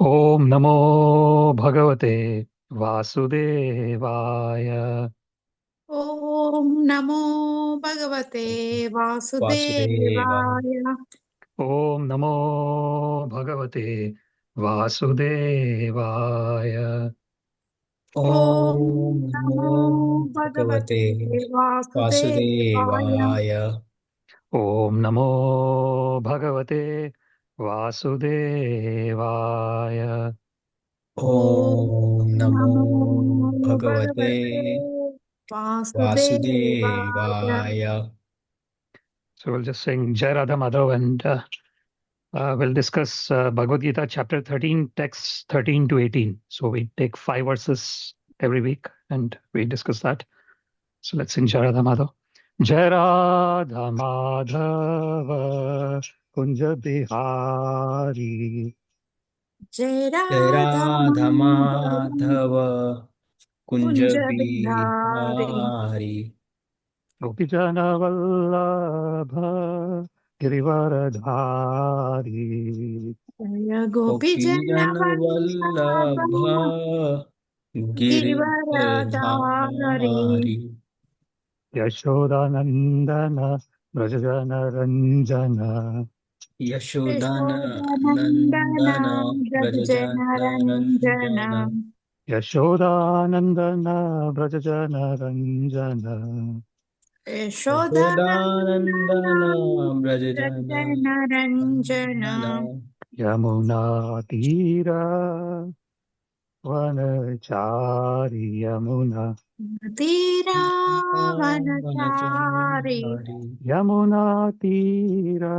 ओम नमो भगवते वासुदेवाय। ओम नमो भगवते वासुदेवाय। वासुदेवाय। ओम नमो भगवते वासुदेवाय। ओम ॐ नमो नमो भगवते भगवते वासुदेवाय। वासुदेवाय। ओम नमो भगवते वासुदेवाय। ओम ॐ नमो नमो भगवते भगवते वासुदेवाय। वासुदेवाय। So we'll just sing Jai Radha Madhav and we'll discuss Bhagavad Gita chapter 13, texts 13 to 18. So we take 5 verses every week and we discuss that. So let's sing Jai Radha Madhav. Jai Radha Madhava Kunja Bihari जय जय राधा राधा माधव कुंज Kunj Bihari. Bihari. Gopijana Vallabha Girivaradhari जय गोपी जन गोपीजन Vallabh Vallabh Girivardhari. गिरिधरधारी। Yashodanandana Brajajana Ranjana यशोदन यशोदनन्दन नन्दन व्रज व्रज जन जन रञ्जन। रञ्जन। Yashodanandana Brajajana Ranjana यशोदनन्दन Yashodanandan Vraj Vraj जन जन रञ्जन। रञ्जन। Yamuna Tira Vanachari Yamuna तीरावनचारि। वनचारि। Yamuna Tira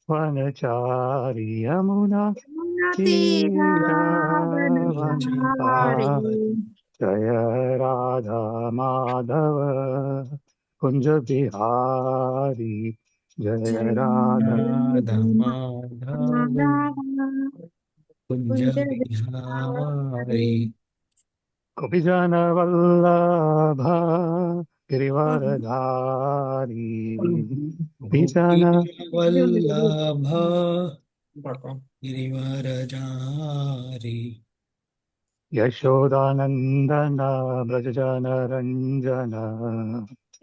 Vanachari Yamuna Tira तीरावनचारि। Vanachari Jaya Radha Madhava Kunja Bihari Jaya जय Radha Radha Madhav कुंज Kunj Bihari. Gopijana Vallabha Girivaradhari Gopijana गोपीजन Vallabh Girivardhari. Yashodanandana Brajajana Ranjana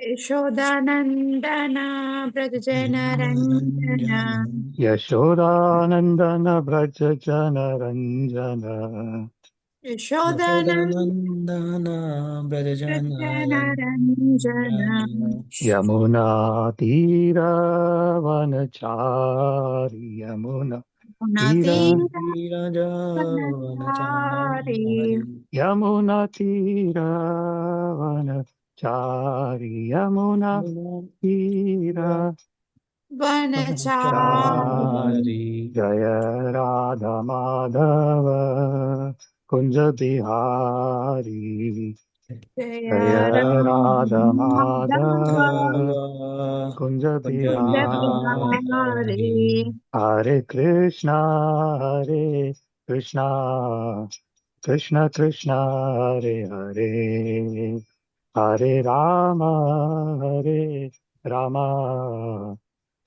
Yashodanandan Vraj जन रञ्जन। रञ्जन। Yashodanandana Brajajana Ranjana Yashodanandan यशोदनन्दन Vraj Vraj जन जन रञ्जन। रञ्जन। Yamuna Tira Vanachari Yamuna Tira तीरावनचारि। गिरिराजवनचारि। Yamuna Tira Vanachari Yamuna Tira वनचारि। Vanachari Jaya Radha Madhava Kunja Bihari जय Jaya Radha Radhamadhav Madhava धव Kunja Kunj Kunj Bihari Bihari. Bihari. Hare Krishna Hare Krishna Krishna Krishna Hare Hare Hare Rama Rama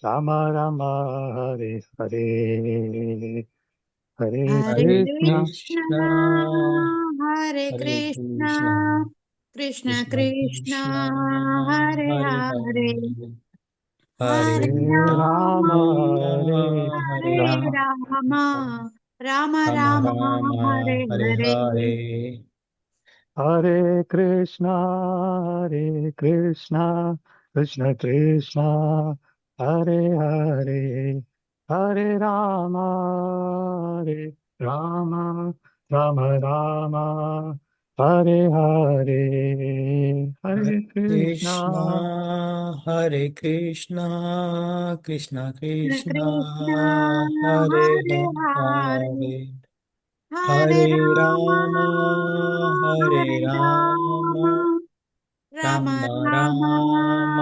Rama Rama Hare Hare Hare Hare Hare Krishna Krishna Krishna Hare Hare Krishna Krishna Krishna Krishna Krishna Krishna Hare Hare Hare Hare Hare Hare Hare Ram Rama Ram Hare Hare Hare Rama Ram Ram Ram Ram Ram Hare Hare Hare. हरे Hare Krishna Krishna Krishna Hare Hare Hare Rama Rama Rama Hare Hare हरे Hare Krishna Krishna हरे कृष्णा कृष्ण कृष्ण कृष्णा कृष्ण हरे हरे हरे हरे हरे हरे राम राम हरे हरे राम राम राम राम राम राम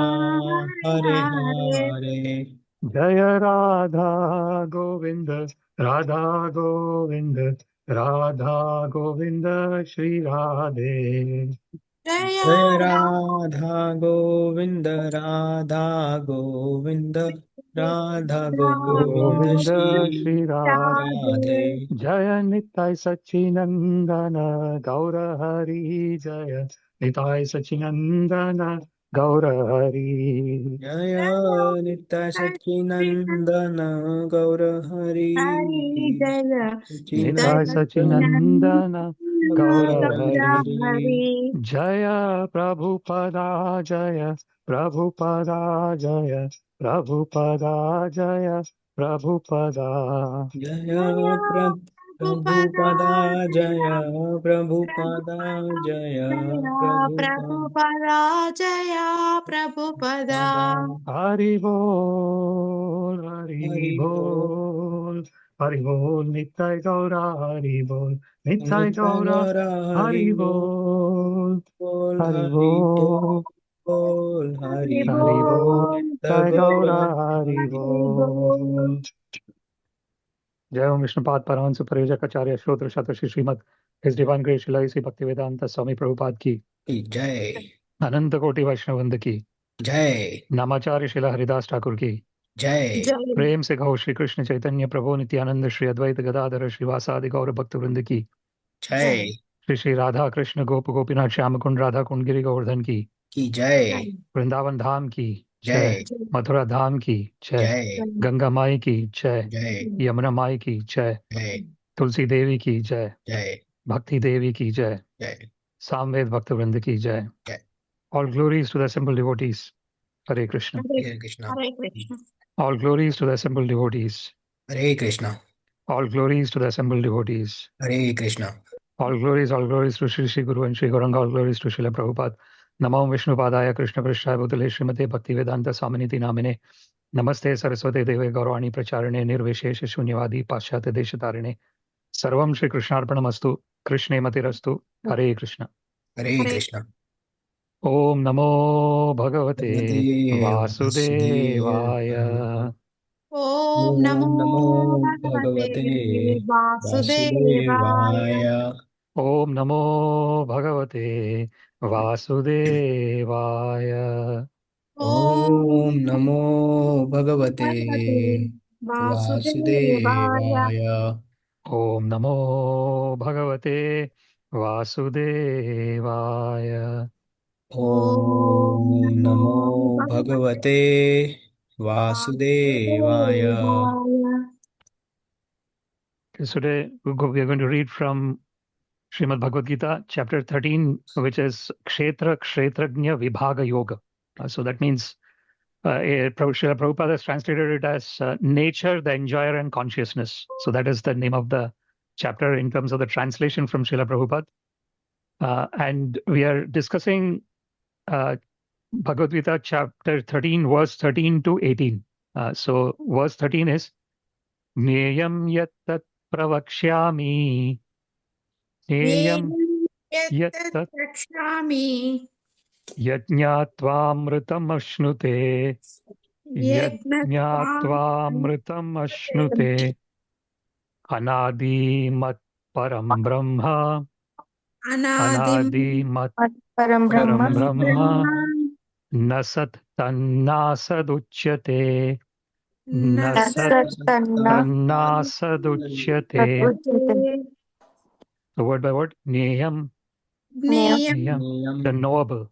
हरे हरे हरे। हरे। Jaya Radha Govinda Radha Govinda Radha Govinda Shri Radhe जय जय राम राधा गोविंद राधा गोविंद राधा गोविंद गोविंद श्री श्री राधे जय निताय सच्चिनंदन गौर हरि जय निताय सच्चिनंदन गौर हरि जय नित्य सच्चिनंदन गौर हरि निताय सच्चिनंदन गौर हरि जय प्रभुपदा जय प्रभुपदा जय प्रभुपदा जय प्रभुपदा जय प्रभुपदा जय प्रभुपदा जय प्रभुपदा जय प्रभुपदा हरि बोल हरि हरि बोल हरि बोल नित्य गौरा हरि बोल नित्य नित्य गौरा गौरा हरि हरि बोल बोल हरि हरि बोल बोल हरि हरि बोल बोल नित्य नित्य गौरा गौरा हरि बोल जय ओम विष्णुपाद परमहंस परिव्राजक आचार्य श्रोत्र शतश्री श्रीमद हिज डिवाइन ग्रेस शिला श्री भक्तिवेदांत स्वामी प्रभुपाद की की जय अनंत कोटि वैष्णववृंद की जय नामाचार्य शिला हरिदास ठाकुर की जय जय प्रेम से कहो श्री कृष्ण चैतन्य प्रभु नित्यानंद श्री अद्वैत गदाधर श्रीवासादि गौर भक्त वृंद की जय श्री श्री राधा कृष्ण गोप गोपीनाथ श्याम कुंड राधा कुंड गिरि गोवर्धन की की जय वृंदावन धाम की जय जय मथुरा धाम की जय जय गंगा माई की जय जय यमुना माई की जय जय तुलसी देवी की जय जय भक्ति देवी की जय जय सामवेद भक्त वृंद की जय जय all glories to the simple devotees Hare Krishna Hare Krishna Hare Krishna all glories to the simple devotees Hare Krishna all glories to the simple devotees Hare Krishna all glories to Shri Shri Guru and Shri Gauranga, all glories to Srila Prabhupada. Namo Vishnupadaya Krishna Prishthaya Bhutale Srimate Bhaktivedanta Swaminiti Namine. Namaste Saraswate Deve Gaurani Pracharane Nirvishesha Shunyavadi Paschate Deshatarine. Sarvam Shri Krishnarpanamastu. Krishne Matirastu. Hare Krishna. Hare Hare Krishna Om Namo भगवते Bhagavate वासुदेवाय Vasudevaya. ओम नमो ओम नमो भगवते भगवते वासुदेवाय वासुदेवाय Om Namo Bhagavate Vasudevaya. Om Om नमो भगवते भगवते वासुदेवाय वासुदेवाय Om Namo Bhagavate Vasudevaya. Om Om Namo Namo भगवते भगवते वासुदेवाय वासुदेवाय Okay, so today we are going to read from Srimad Bhagavad-Gita, chapter 13, which is Kshetra Kshetrajna Vibhaga Yoga. So that means Srila Prabhupada has translated it as nature, the enjoyer, and consciousness. So that is the name of the chapter in terms of the translation from Srila Prabhupada. And we are discussing Bhagavad Gita chapter 13, verse 13 to 18. So verse 13 is Neyam yat tat pravakshyami. Neyam yat यत् tat रक्षामि yajñātvāmritam ashnute. यज्ञत्वाम् Yajñātvāmritam ashnute. Anadi mat param brahma. अनादिं Anadi mat परम ब्रह्म param brahma. ब्रह्म Nasat tannasaduchyate. न Nasat सत्तन्न tannasaduchyate. तदुच्यते So word by word, Neyam, नेयं ज्ञेयं Neyam, the knowable.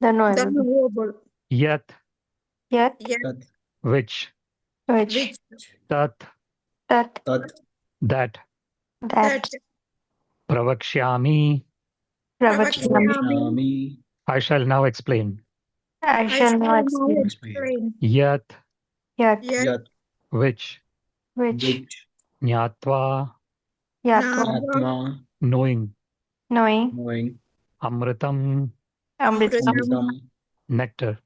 the knowable knowable Yat, यत् yet तत् which, which which Tat, तत् तत् that, that that Pravakshyami, प्रवक्ष्यामि pravakshyami प्रवक्ष्यामि I shall now explain. I I shall now shall now explain explain explain Yat, यत् yet यत् which, which which Jnatva, यात्वा नाम आत्मा knowing, knowing knowing Amritam, अमृतम अमृतम अमृतम nectar,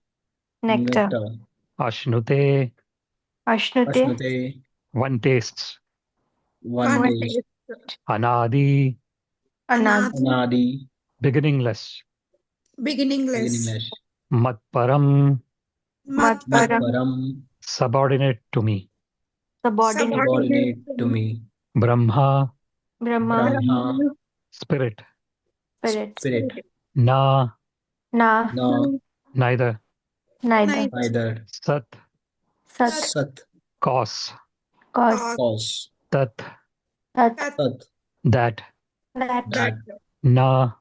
nectar nectar Ashnute, अश्नुते अश्नुते one tastes, one one one taste taste Anadi, अनादि anadi anadi beginningless, beginningless beginningless Matparam, mat मत mat परम param subordinate to me, subordinate to subordinate subordinate to to me Brahma, Brahma brahma Brahman spirit, spirit spirit spirit Na, ना no neither, neither night neither Sat, Sat. Sat. Cause. Cause. Cause. Tat. Tat. Tat. That. That. That. Na.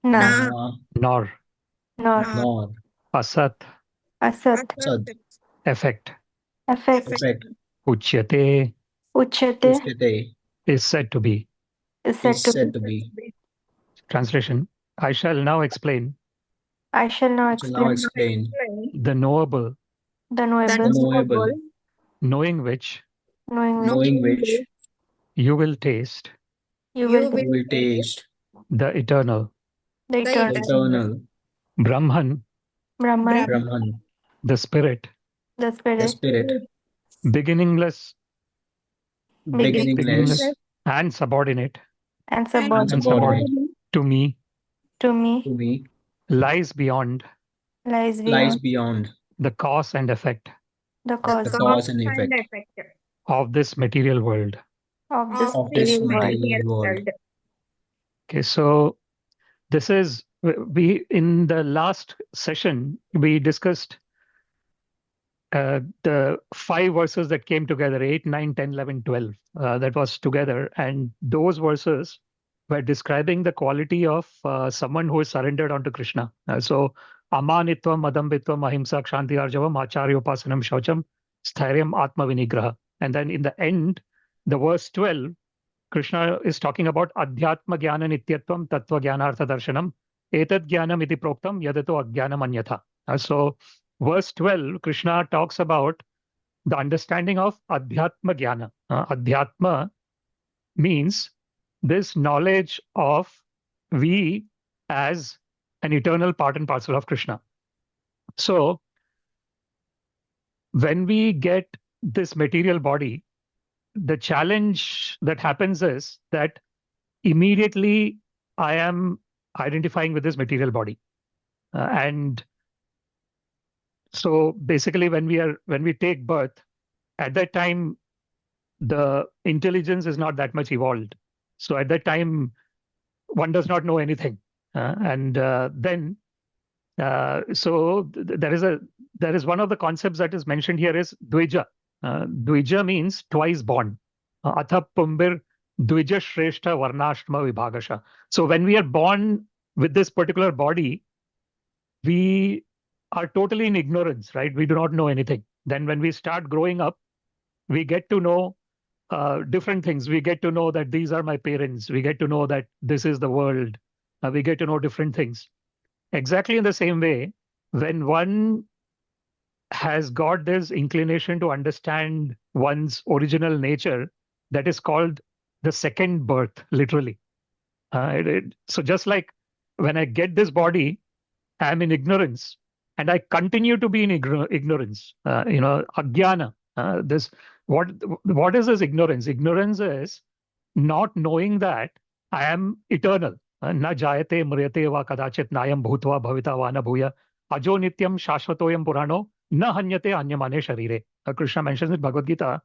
Na. Na. Nor. Nor. Nor. Asat. Asat. Sad. Effect. Effect. Effect. Uchyate Uchyate Pushyate. is said to be. is said Is to said be. to be. Translation. I shall now explain I shall now To now explain explain the knowable, the the knowable, knowable, knowing which knowing which knowing which you will taste you will you will taste the eternal. the the eternal eternal Brahman, Brahman, Brahman, the spirit, the the spirit, spirit, beginningless beginningless and subordinate and and subordinate subordinate to me, to me, to me, lies beyond lies lies beyond beyond the cause and effect the the cause cause and effect of this material world. of this of this material world. material world. Okay, so this is, we in the last session we discussed the 5 verses that came together, 8, 9, 10, 11, 12, that was together, and those verses were describing the quality of someone who is surrendered onto Krishna. So amanitvam, adambitvam, ahimsa, kshanti, arjavam, acharyopasanam, shaucham, stharyam, atma vinigraha. And then in the end, the verse 12, Krishna is talking about adhyatma jnana nityatvam tattva jnanartha darshanam etad jnanam iti proktam yadato ajnanam anyatha. So verse 12, Krishna talks about the understanding of adhyatma jnana. Adhyatma means this knowledge of we as an eternal part and parcel of Krishna. So when we get this material body, the challenge that happens is that immediately I am identifying with this material body. And so basically when we take birth, at that time, the intelligence is not that much evolved. So at that time, one does not know anything. Then there is one of the concepts that is mentioned here is Dvija. Dvija means twice born. Atha Pumbir Dvija Shrestha Varnashtma Vibhagasha. So when we are born with this particular body, we are totally in ignorance, right? We do not know anything. Then when we start growing up, we get to know different things. We get to know that these are my parents. We get to know that this is the world. We get to know different things. Exactly in the same way, when one has got this inclination to understand one's original nature, that is called the second birth, literally. So just like when I get this body, I am in ignorance, and I continue to be in ignorance. Ajnana. What is this ignorance? Ignorance is not knowing that I am eternal. Na jayate mriyate va kadachit nayam bhutva bhavita va na bhuya ajo nityam shashvatoyam purano na hanyate anyamane sharire. Krishna mentions in Bhagavad-Gita.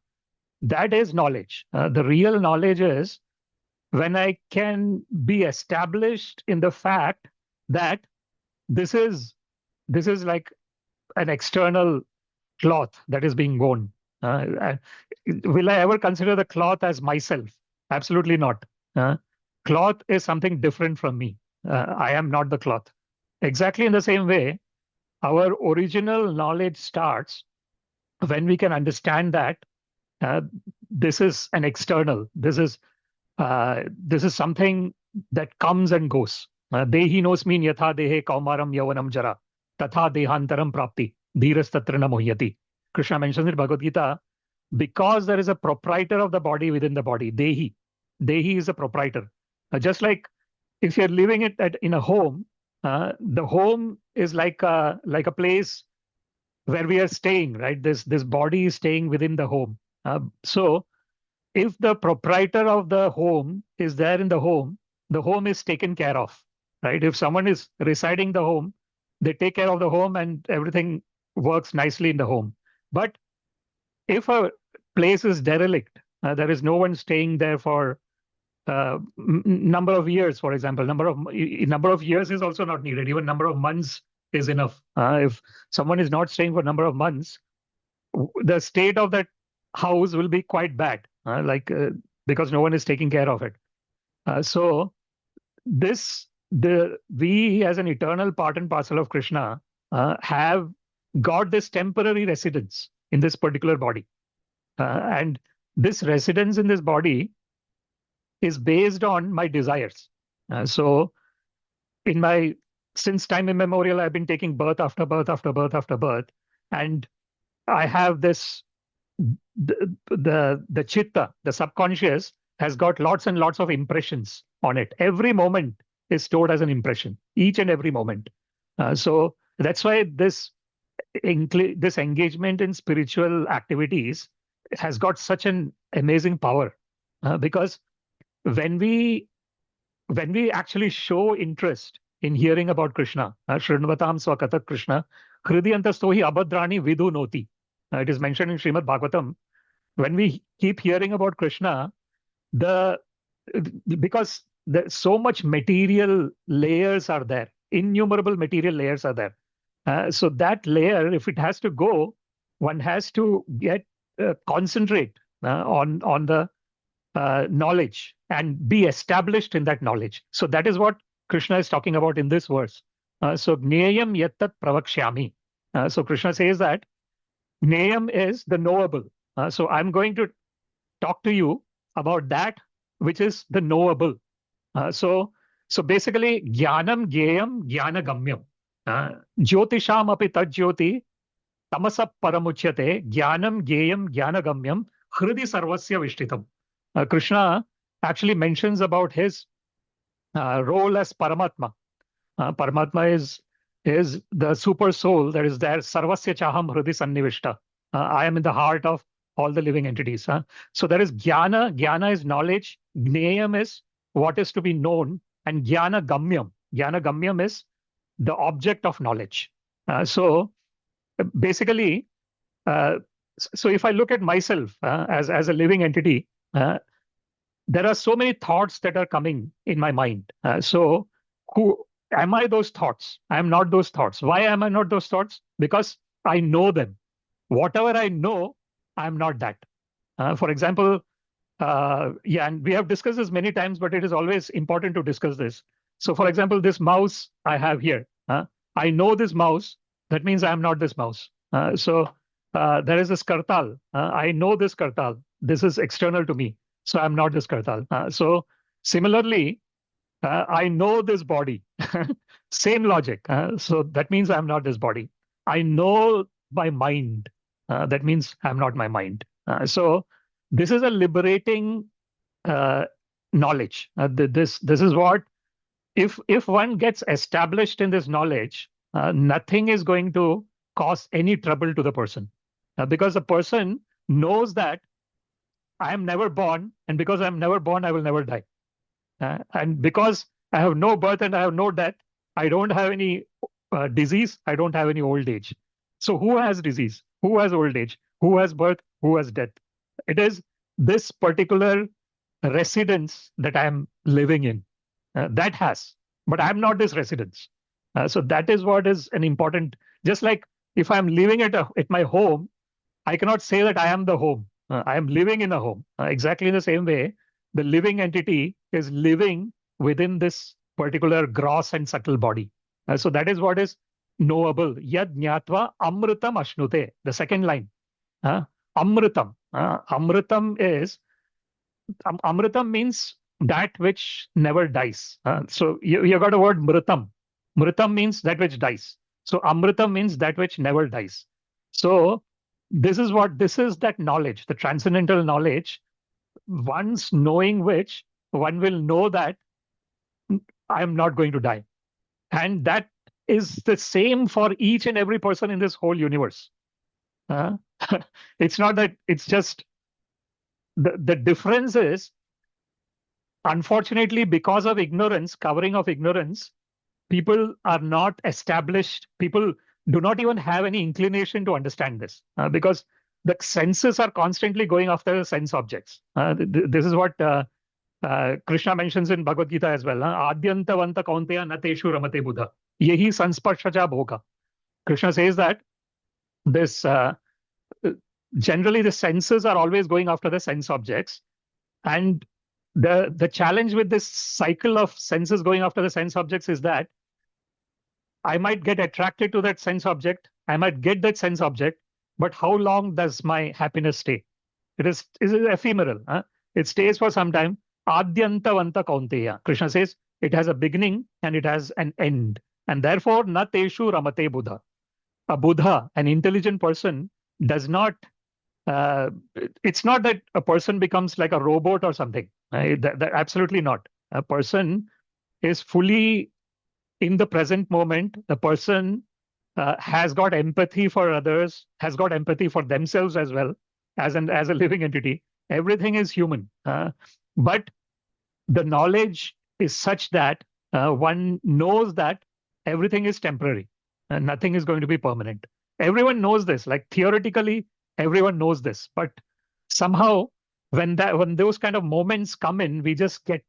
That is knowledge. The real knowledge is when I can be established in the fact that this is like an external cloth that is being worn. Will I ever consider the cloth as myself? Absolutely not. Cloth is something different from me. I am not the cloth. Exactly in the same way, our original knowledge starts when we can understand that this is an external. This is something that comes and goes. Dehi nosmin yatha dehe kaumaram yavanam jara tatha dehantaram prapti dhiras tatra na muhyati. Krishna mentions in Bhagavad Gita, because there is a proprietor of the body within the body, Dehi. Dehi is a proprietor. Just like if you're living in a home, the home is like a place where we are staying, right? This body is staying within the home. So if the proprietor of the home is there in the home is taken care of, right? If someone is residing the home, they take care of the home and everything works nicely in the home. But if a place is derelict, there is no one staying there for number of years, for example. Number of years is also not needed. Even number of months is enough. If someone is not staying for a number of months, the state of that house will be quite bad, because no one is taking care of it. So we as an eternal part and parcel of Krishna have got this temporary residence in this particular body. And this residence in this body is based on my desires. So since time immemorial, I've been taking birth after birth after birth after birth. And I have this, the chitta, the subconscious, has got lots and lots of impressions on it. Every moment is stored as an impression, each and every moment. So that's why this engagement in spiritual activities has got such an amazing power. Because when we actually show interest in hearing about Krishna, Shrunvatam Swakatat Krishna, Hridyantastohi Abhadrani Vidu Noti. It is mentioned in Srimad Bhagavatam. When we keep hearing about Krishna, because so much material layers are there, innumerable material layers are there. So that layer, if it has to go, one has to concentrate on the knowledge and be established in that knowledge. So that is what Krishna is talking about in this verse. So Gneyam Yattat Pravakshyami. So Krishna says that Gneyam is the knowable. So I'm going to talk to you about that which is the knowable. So basically, Jnanam Gyeyam Jnana Gamyam. Jyotisham api tad jyoti tamasa paramuchyate Jnanam Gyeyam Jnana Gamyam Hridi Sarvasya Vishtitam. Krishna actually mentions about his role as Paramatma. Paramatma is the super soul that is there. Sarvasya Chaham Hridi Sannivishta. I am in the heart of all the living entities. So there is Jnana. Jnana is knowledge. Gneyam is what is to be known. And Jnana Gamyam. Jnana Gamyam is the object of knowledge. So basically, so if I look at myself as a living entity, there are so many thoughts that are coming in my mind. So who am I? Those thoughts? I am not those thoughts. Why am I not those thoughts? Because I know them. Whatever I know, I am not that. For example, and we have discussed this many times, but it is always important to discuss this. So for example, this mouse I have here, I know this mouse, that means I am not this mouse. So there is this kartal, I know this kartal, this is external to me, so I'm not this kartal. So similarly, I know this body, same logic. So that means I'm not this body. I know my mind, that means I'm not my mind. So this is a liberating knowledge. This is what, if one gets established in this knowledge, nothing is going to cause any trouble to the person, because the person knows that I am never born, and because I am never born, I will never die. And because I have no birth and I have no death, I don't have any disease, I don't have any old age. So who has disease? Who has old age? Who has birth? Who has death? It is this particular residence that I am living in. That has, but I'm not this residence. So that is what is an important, just like if I'm living at my home, I cannot say that I am the home. I am living in a home. Exactly the same way, the living entity is living within this particular gross and subtle body. So that is what is knowable. Yad jnatva amritam ashnute. The second line. Amritam. Amritam means that which never dies. So you got a word mritam. Mritam means that which dies. So amritam means that which never dies. So this is that knowledge, the transcendental knowledge, once knowing which, one will know that I am not going to die. And that is the same for each and every person in this whole universe. It's not that, it's just the difference is, unfortunately, because of ignorance, covering of ignorance, people are not established. People do not even have any inclination to understand this, because the senses are constantly going after sense objects. This is what Krishna mentions in Bhagavad-Gita as well. Adyantavanta kaunteya nateshu ramate buddha. Yehi sansparshaja bhoga. Krishna says that this generally the senses are always going after the sense objects. And the challenge with this cycle of senses going after the sense objects is that I might get attracted to that sense object. I might get that sense object, but how long does my happiness stay? It is ephemeral. It stays for some time. Adyantavanta kaunteya. Krishna says it has a beginning and it has an end. And therefore, na teshu ramate buddha. A Buddha, an intelligent person, does not, it's not that a person becomes like a robot or something. Absolutely not. A person is fully in the present moment. The person has got empathy for others, has got empathy for themselves as well, as a living entity. Everything is human. But the knowledge is such that one knows that everything is temporary and nothing is going to be permanent. Everyone knows this. Like theoretically, everyone knows this. But somehow, when those kind of moments come in, we just get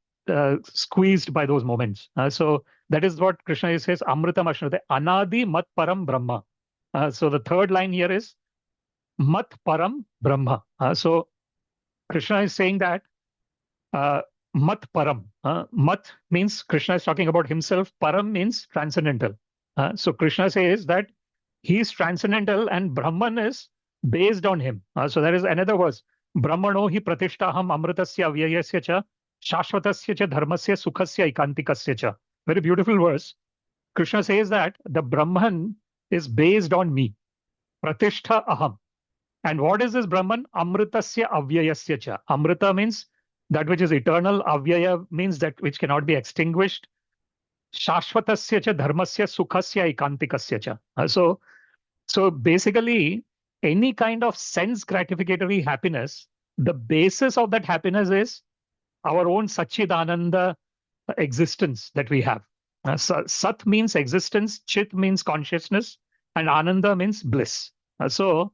squeezed by those moments. So that is what Krishna says, Amritam Ashnate, Anadi Mat Param Brahma. So the third line here is Mat Param Brahma. So Krishna is saying that Mat Param. Mat means Krishna is talking about himself. Param means transcendental. So Krishna says that he is transcendental and Brahman is based on him. So there is another verse. Brahmano hi pratishtaham amritasya avyayasya cha shashvatasya cha dharmasya sukhasya ikantikasya cha. Very beautiful verse. Krishna says that the Brahman is based on me. Pratishtha aham. And what is this Brahman? Amritasya avyayasya cha. Amrita means that which is eternal. Avyaya means that which cannot be extinguished. Shashvatasya cha dharmasya sukhasya ikantikasya cha. So basically, any kind of sense gratificatory happiness, the basis of that happiness is our own Satchidananda existence that we have. Sat means existence, Chit means consciousness, and Ananda means bliss. So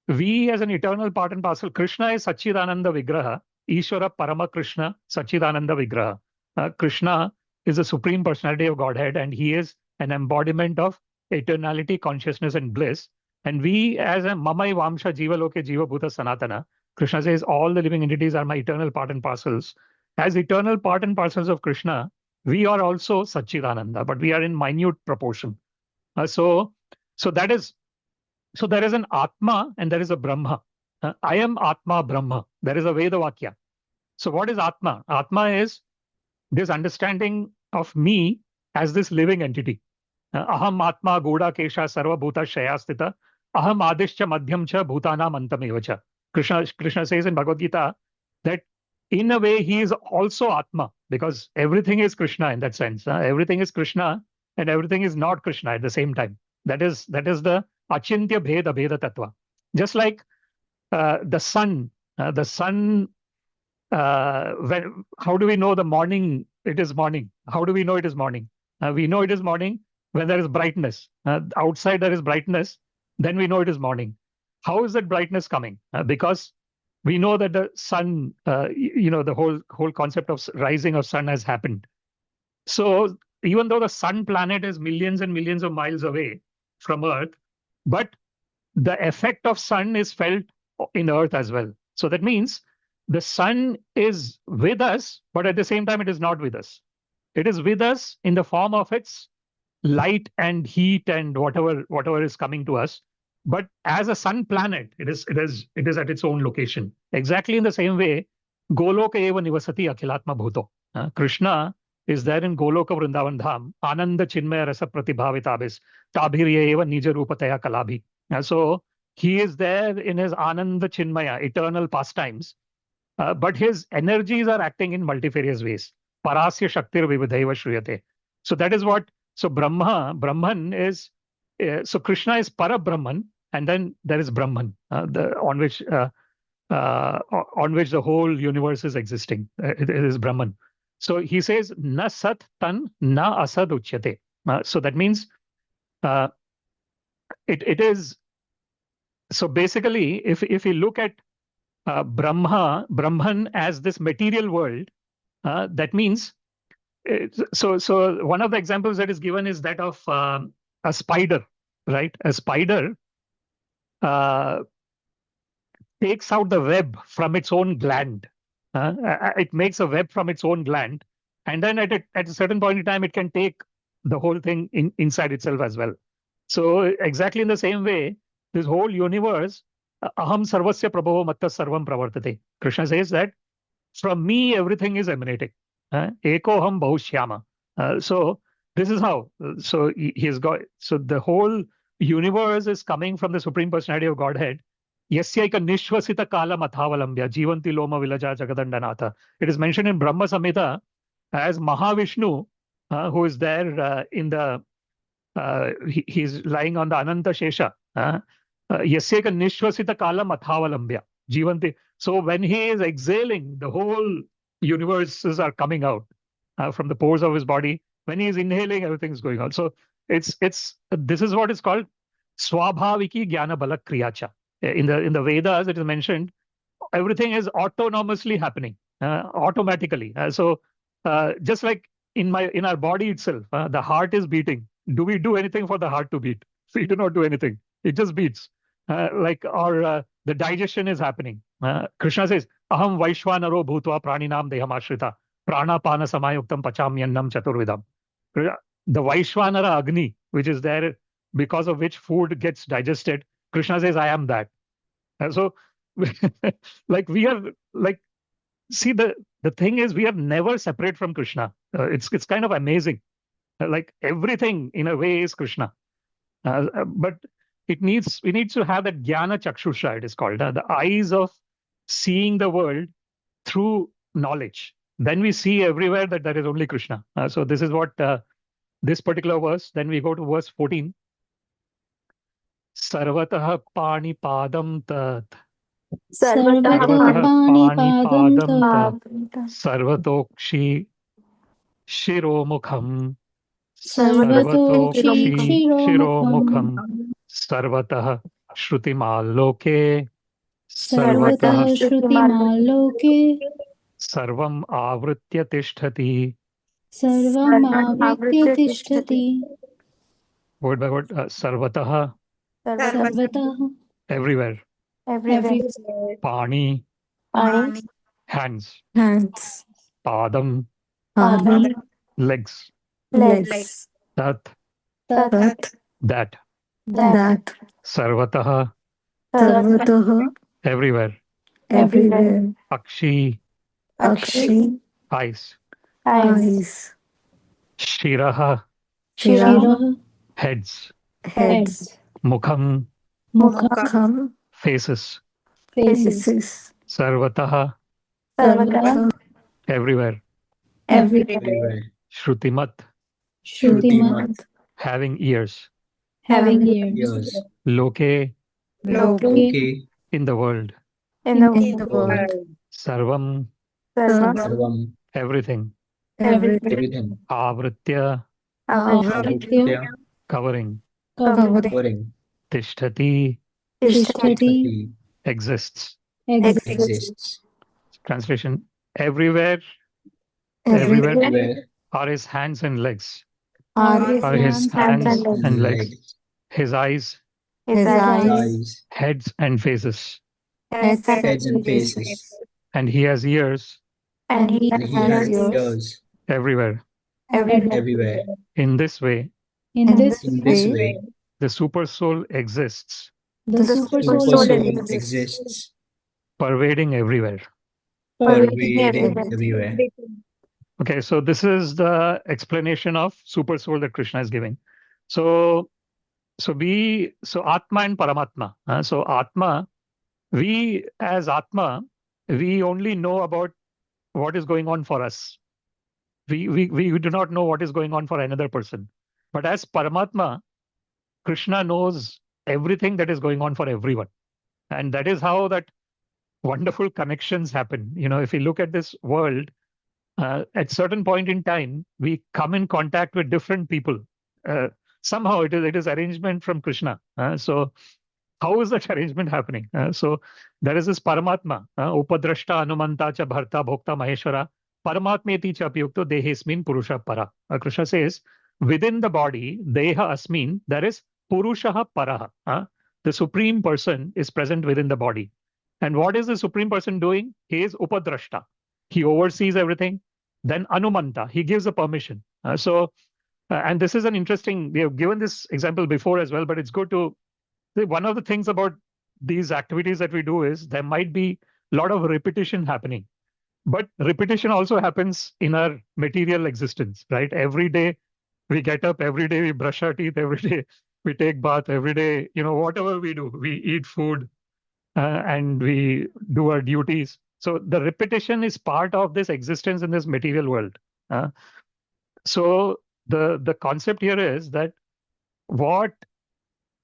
we as an eternal part and parcel, Krishna is Satchidananda Vigraha, Ishvara Parama Krishna, Satchidananda Vigraha. Krishna is the Supreme Personality of Godhead, and he is an embodiment of eternality, consciousness, and bliss. And we, as a Mamai Vamsha Jiva Loke Jiva Bhuta Sanatana, Krishna says all the living entities are my eternal part and parcels. As eternal part and parcels of Krishna, we are also Satchidananda, but we are in minute proportion. So there is an Atma and there is a Brahma. I am Atma Brahma. There is a Veda Vakya. So what is Atma? Atma is this understanding of me as this living entity. Aham Atma Goda Kesha Sarva Bhuta Shayastita Aham Adishcha Madhyam Cha Bhutanam Antameva Cha. Krishna says in Bhagavad-Gita that in a way he is also Atma, because everything is Krishna in that sense. Everything is Krishna and everything is not Krishna at the same time. That is the Achintya Bheda Bheda Tattva. Just like the sun. How do we know the morning? It is morning. How do we know it is morning? We know it is morning when there is brightness. Outside there is brightness, then we know it is morning. How is that brightness coming? Because we know that the sun, the whole concept of rising of sun has happened. So even though the sun planet is millions and millions of miles away from Earth, but the effect of sun is felt in Earth as well. So that means the sun is with us, but at the same time, it is not with us. It is with us in the form of its light and heat and whatever is coming to us. But as a sun planet, it is at its own location. Exactly in the same way, Goloka eva nivasati akhilatma bhuto. Krishna is there in Goloka Vrindavan Dham, Ananda Chinmaya Rasa Pratibhavitabis, Tabhirya eva nija rupataya kalabhi. So he is there in his Ananda Chinmaya, eternal pastimes. But his energies are acting in multifarious ways. Parasya Shaktir Vividhaiva Shriyate. So that is what, so Brahman is, so Krishna is Para Brahman, and then there is Brahman, on which the whole universe is existing. It is Brahman. So he says, Na Sat Tan Na Asad Uchyate. So that means it is, so basically, if you look at Brahman as this material world, that means, so one of the examples that is given is that of a spider, right? A spider, takes out the web from its own gland. It makes a web from its own gland, and then at a certain point in time, it can take the whole thing inside itself as well. So exactly in the same way, this whole universe, aham sarvasya prabhavo matta sarvam pravartate. Krishna says that from me everything is emanating. Ekoham bahushyama. So this is how. So he's got. So the whole universe is coming from the Supreme Personality of Godhead. Yasyaika nishvasita kalam athavalambya jivanti loma vilaja jagadandanatha. It is mentioned in Brahma Samhita as Mahavishnu, who is there in the. He's lying on the Ananta Shesha. Yasyaika nishvasita kalam athavalambya jivanti. So when he is exhaling, the whole universes are coming out from the pores of his body. When he is inhaling, everything's going on. So it's this is what is called swabhaviki jnana bala kriyacha. In the Vedas, it is mentioned everything is autonomously happening, automatically. So just like in our body itself, the heart is beating. Do we do anything for the heart to beat? We do not do anything. It just beats. The digestion is happening. Krishna says, Aham Vaishwanaro Bhutva Praninam Deham Ashrita Pranapana Samayuktam Pachamyannam Chaturvidam. The Vaishwanara Agni, which is there because of which food gets digested, Krishna says, I am that. So, like we are like, see, the thing is, we are never separate from Krishna. It's kind of amazing. Like everything in a way is Krishna. But we need to have that jnana chakshusha, it is called, the eyes of seeing the world through knowledge. Then we see everywhere that there is only Krishna. So this is what this particular verse. Then we go to verse 14. Sarvatah pani padam tat. Sarvatah pani padam padam tat. Sarvatokshi shiromukham. Sarvatokshi shiromukham. Sarvatah shrutimaloke. Sarvatah Shrutimaloke Sarvam avritya tishtati. Sarvam Avritya Tishtati Word by word. Sarvatah, Sarvatah everywhere. Everywhere. Pani, Pani. hands. Hands. Padam, Padam. legs. Legs. Tat, Tat. that. That. Sarvatah, Sarvatah. everywhere. Everywhere. Akshi, Akshi. eyes. Eyes. Shiraha, Shira heads. Heads. Mukham, Mukham. faces. Faces. Sarvatah, Sarvatah. everywhere. Everywhere. Shrutimat, Shrutimat having ears. having ears Loke, Loke in the world. In the In the world. Sarvam, Sarvam. everything. Everything. Avritya, Avritya covering. Covering. Tishtati, Tishtati exists. exists Translation: everywhere Everywhere. are his hands and legs. Are his hands and legs. His eyes, His eyes. heads and faces. Heads and faces. And he has ears And he And he has ears. everywhere. Everywhere. In this way, in this In this way, the super soul exists, the super the soul soul exists, pervading everywhere. pervading everywhere. Okay, so this is the explanation of super soul that Krishna is giving. So Atma and Paramatma. So Atma, we as Atma, we only know about what is going on for us. We do not know what is going on for another person. But as Paramatma, Krishna knows everything that is going on for everyone. And that is how that wonderful connections happen. If you look at this world, at certain point in time, we come in contact with different people. Somehow it is arrangement from Krishna. So how is that arrangement happening? So there is this Paramatma, Upadrashta Anumanta cha Bharta Bhokta Maheshwara, Paramatmeti cha Apyukto Dehesmin Purusha Para. Krishna says, within the body, Deha Asmin, there is Purushaha Paraha. The Supreme Person is present within the body. And what is the Supreme Person doing? He is Upadrashta. He oversees everything. Then Anumanta, he gives a permission. And this is an interesting, we have given this example before as well, but it's good to, one of the things about these activities that we do is there might be a lot of repetition happening. But repetition also happens in our material existence, right? Every day we get up, every day we brush our teeth, every day we take bath, every day, whatever we do, we eat food and we do our duties. So the repetition is part of this existence in this material world. So the concept here is that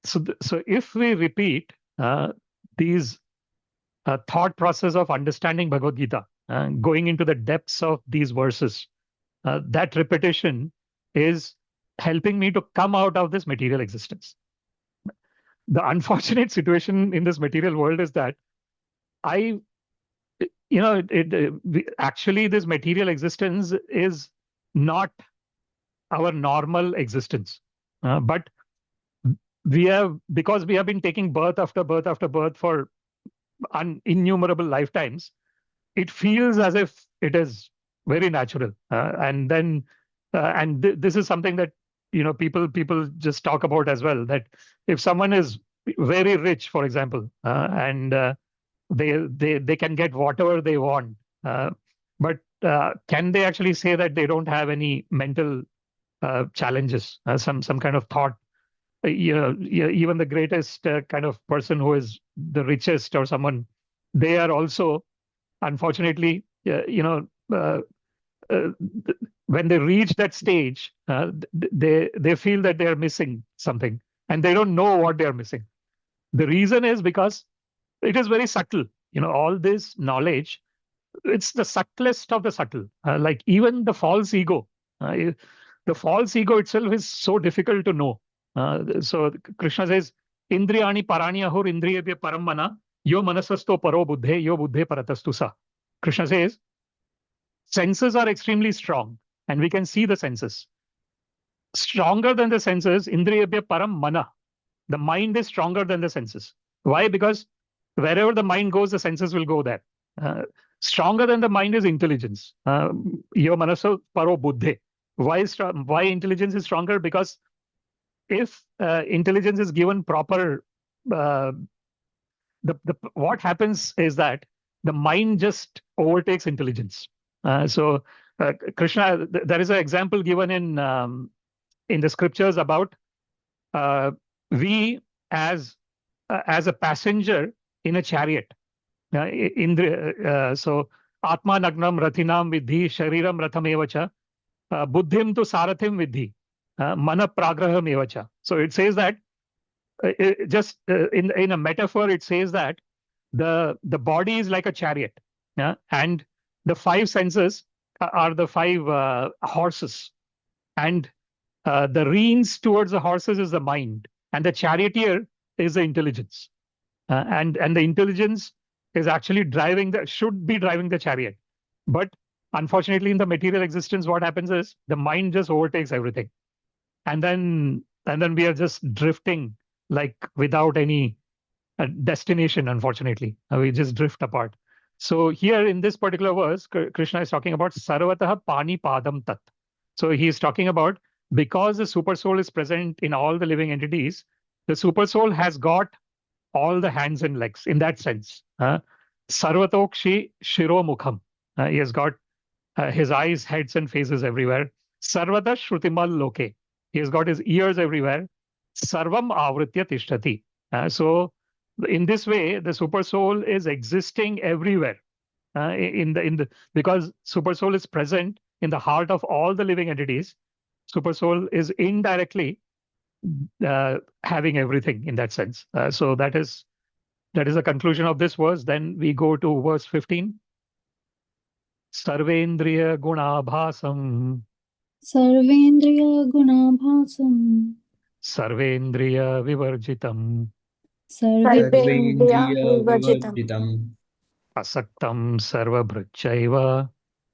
so if we repeat these thought process of understanding Bhagavad Gita, going into the depths of these verses, that repetition is helping me to come out of this material existence. The unfortunate situation in this material world is that actually this material existence is not our normal existence. But because we have been taking birth after birth after birth for innumerable lifetimes, it feels as if it is very natural. This is something that people just talk about as well, that if someone is very rich, for example, and they can get whatever they want, but can they actually say that they don't have any mental challenges, some kind of thought? Even the greatest kind of person who is the richest or someone, they are also, unfortunately, when they reach that stage, they feel that they are missing something, and they don't know what they are missing. The reason is because it is very subtle. All this knowledge, it's the subtlest of the subtle. Like even the false ego. The false ego itself is so difficult to know. So Krishna says, Indriyani parani ahur indriyebhya param mana, yo manasasto paro buddhe, yo buddhe paratastu sa. Krishna says, senses are extremely strong, and we can see the senses. Stronger than the senses, indriyebhya param mana. The mind is stronger than the senses. Why? Because wherever the mind goes, the senses will go there. Stronger than the mind is intelligence. Yo manaso paro buddhe. Why intelligence is stronger? Because if intelligence is given proper, what happens is that the mind just overtakes intelligence. Krishna, there is an example given in the scriptures about we as a passenger in a chariot. So Atma Nagnam Rathinam Vidhi Shariram Ratham Evacha Buddhim tu Sarathim Vidhi Mana Pragraham Evacha. So it says that in a metaphor, it says that the body is like a chariot, and the five senses are the five horses, and the reins towards the horses is the mind, and the charioteer is the intelligence, and the intelligence is actually should be driving the chariot. But unfortunately, in the material existence, what happens is the mind just overtakes everything, and then we are just drifting like without any destination. Unfortunately, we just drift apart. So here in this particular verse, Krishna is talking about Sarvataha Pani Padam Tat. So he is talking about, because the super soul is present in all the living entities, the super soul has got all the hands and legs in that sense. Sarvatokshi Shiro Mukham. He has got his eyes, heads, and faces everywhere. Sarvata Shrutimal Loke. He has got his ears everywhere. Sarvam Avritya Tishtati. So in this way, the super soul is existing everywhere. Because super soul is present in the heart of all the living entities, super soul is indirectly having everything in that sense. So that is the conclusion of this verse. Then we go to verse 15. Sarvendriya gunabhasam. Sarvendriya gunabhasam. Sarvendriya vivarjitam. Sarvendriya Sarvendriya Vivarjitam. Vivarjitam. Asaktam sarvabhrachaiva.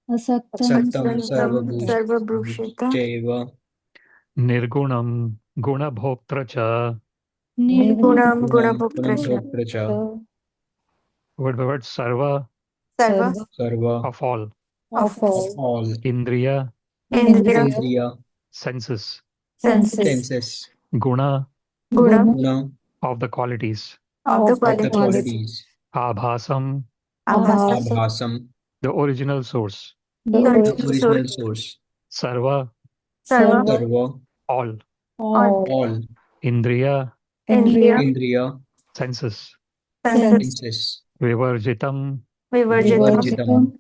Asaktam Sarvabhushita. Sarvabhushaiva. Nirgunam gunabhoktra cha. Nirgunam Gunam Gunabhoktra. Gunabhoktra cha. word by word. Sarva, Sarva, Sarva of all. of of all. Indriya, Indriya, Indriya senses. senses, senses. Guna, Guna, Guna of the qualities. of the of the qualities. qualities. Abhasam, Abhasa, Abhasam the original source. the the original original source. source. Sarva, Sarva, Sarva all. all. all. Indriya, Indriya, Indriya senses. senses. senses. Vivarjitam, Vivarjitam, Vivarjitam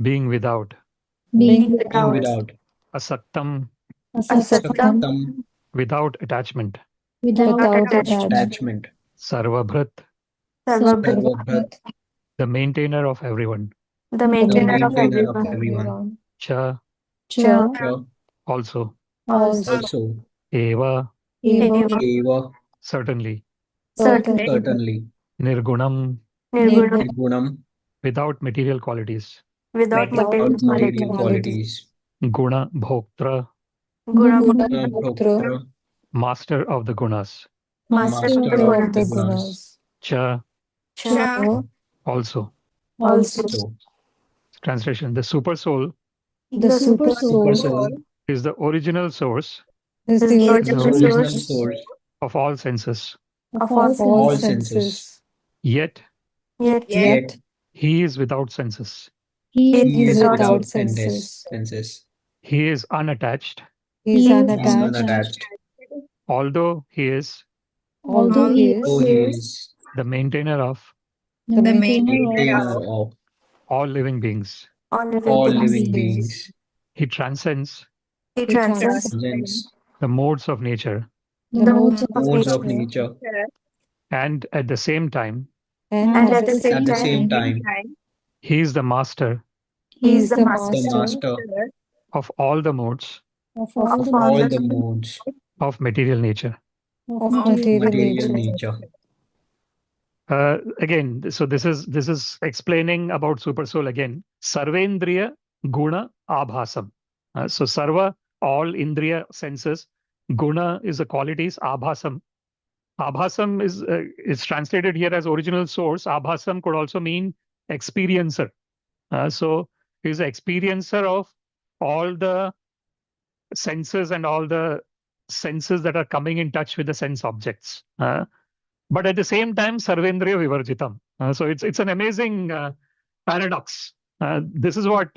being without. being being without. without. Asaktam, Asaktam, Saktam without attachment. without attachment. attachment. Sarvabhrat, Sarvabhrat, Sarvabhrat the maintainer of everyone. the the maintainer of maintainer of everyone. everyone. Cha, Cha, Cha also. also. Eva, Eva, Eva certainly. certainly. certainly. Nirgunam, Nirgunam, Nirgunam without material qualities. without material without material qualities. qualities. Guna, bhoktra, Guna, Bhoktra master of the gunas. master of master the of Gunas. the gunas. Cha, Cha, also. also. So Translation: the super soul The super super soul soul is the original source is the is original the original source source of all senses. of all of all senses. senses. Yet Yet he is without senses. He he is without without senses. He is unattached, He is He is unattached. unattached. although he is Although he Though he is is the maintainer of the maintainer maintainer of of all living beings. all all living beings. living beings. He transcends He transcends Presents the modes of nature, the modes of modes nature, of nature. and at the same time, and at the At same the time, same time, he is the master he is the the master master of all the modes of of all the all all the modes of material nature. of of material material nature. nature. Again, so this is explaining about super soul again. Sarvendriya guna abhasam. So sarva, all indriya senses. Guna is the qualities. Abhasam. Abhasam is translated here as original source. Abhasam could also mean experiencer. So he's an experiencer of all the senses and all the senses that are coming in touch with the sense objects. But at the same time, Sarvendriya Vivarjitam. So it's an amazing paradox. This is what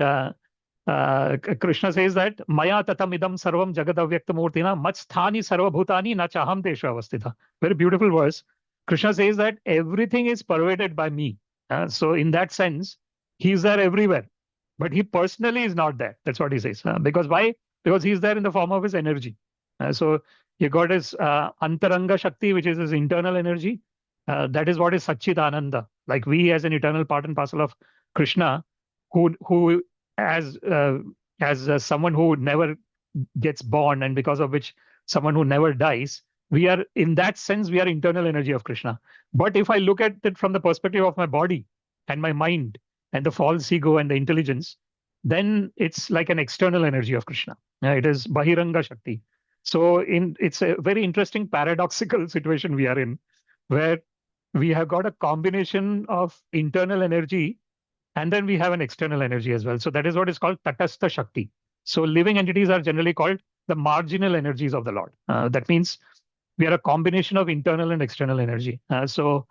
Krishna says, that Maya tatam idam sarvam jagadavyaktamurtina machthani sarvabhutani na chaham teshu avastita. Very beautiful verse. Krishna says that everything is pervaded by me. So in that sense, he's there everywhere. But he personally is not there. That's what he says. Because why? Because he's there in the form of his energy. So you got his Antaranga Shakti, which is his internal energy. That is what is Satchit Ananda. Like we, as an eternal part and parcel of Krishna, who as someone who never gets born, and because of which someone who never dies, we are, in that sense, we are internal energy of Krishna. But if I look at it from the perspective of my body and my mind and the false ego and the intelligence, then it's like an external energy of Krishna. It is Bahiranga Shakti. So it's a very interesting paradoxical situation we are in, where we have got a combination of internal energy and then we have an external energy as well. So that is what is called Tatastha Shakti. So living entities are generally called the marginal energies of the Lord. That means we are a combination of internal and external energy. So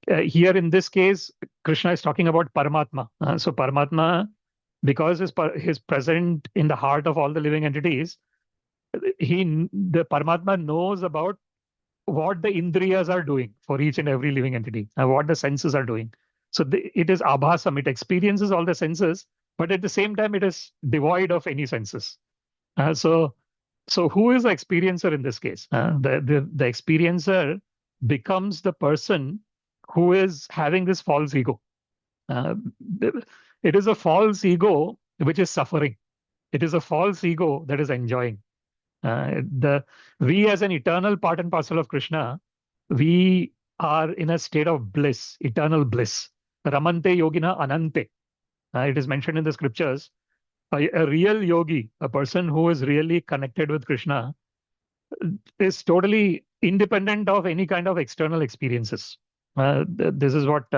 here in this case, Krishna is talking about Paramatma. So Paramatma, because he's present in the heart of all the living entities, the Paramatma knows about what the Indriyas are doing for each and every living entity, and what the senses are doing. So it is abhasam, it experiences all the senses, but at the same time, it is devoid of any senses. So who is the experiencer in this case? The experiencer becomes the person who is having this false ego. It is a false ego which is suffering. It is a false ego that is enjoying. We as an eternal part and parcel of Krishna, we are in a state of bliss, eternal bliss. Ramante yogina anante. It is mentioned in the scriptures. A real yogi, a person who is really connected with Krishna, is totally independent of any kind of external experiences. This is what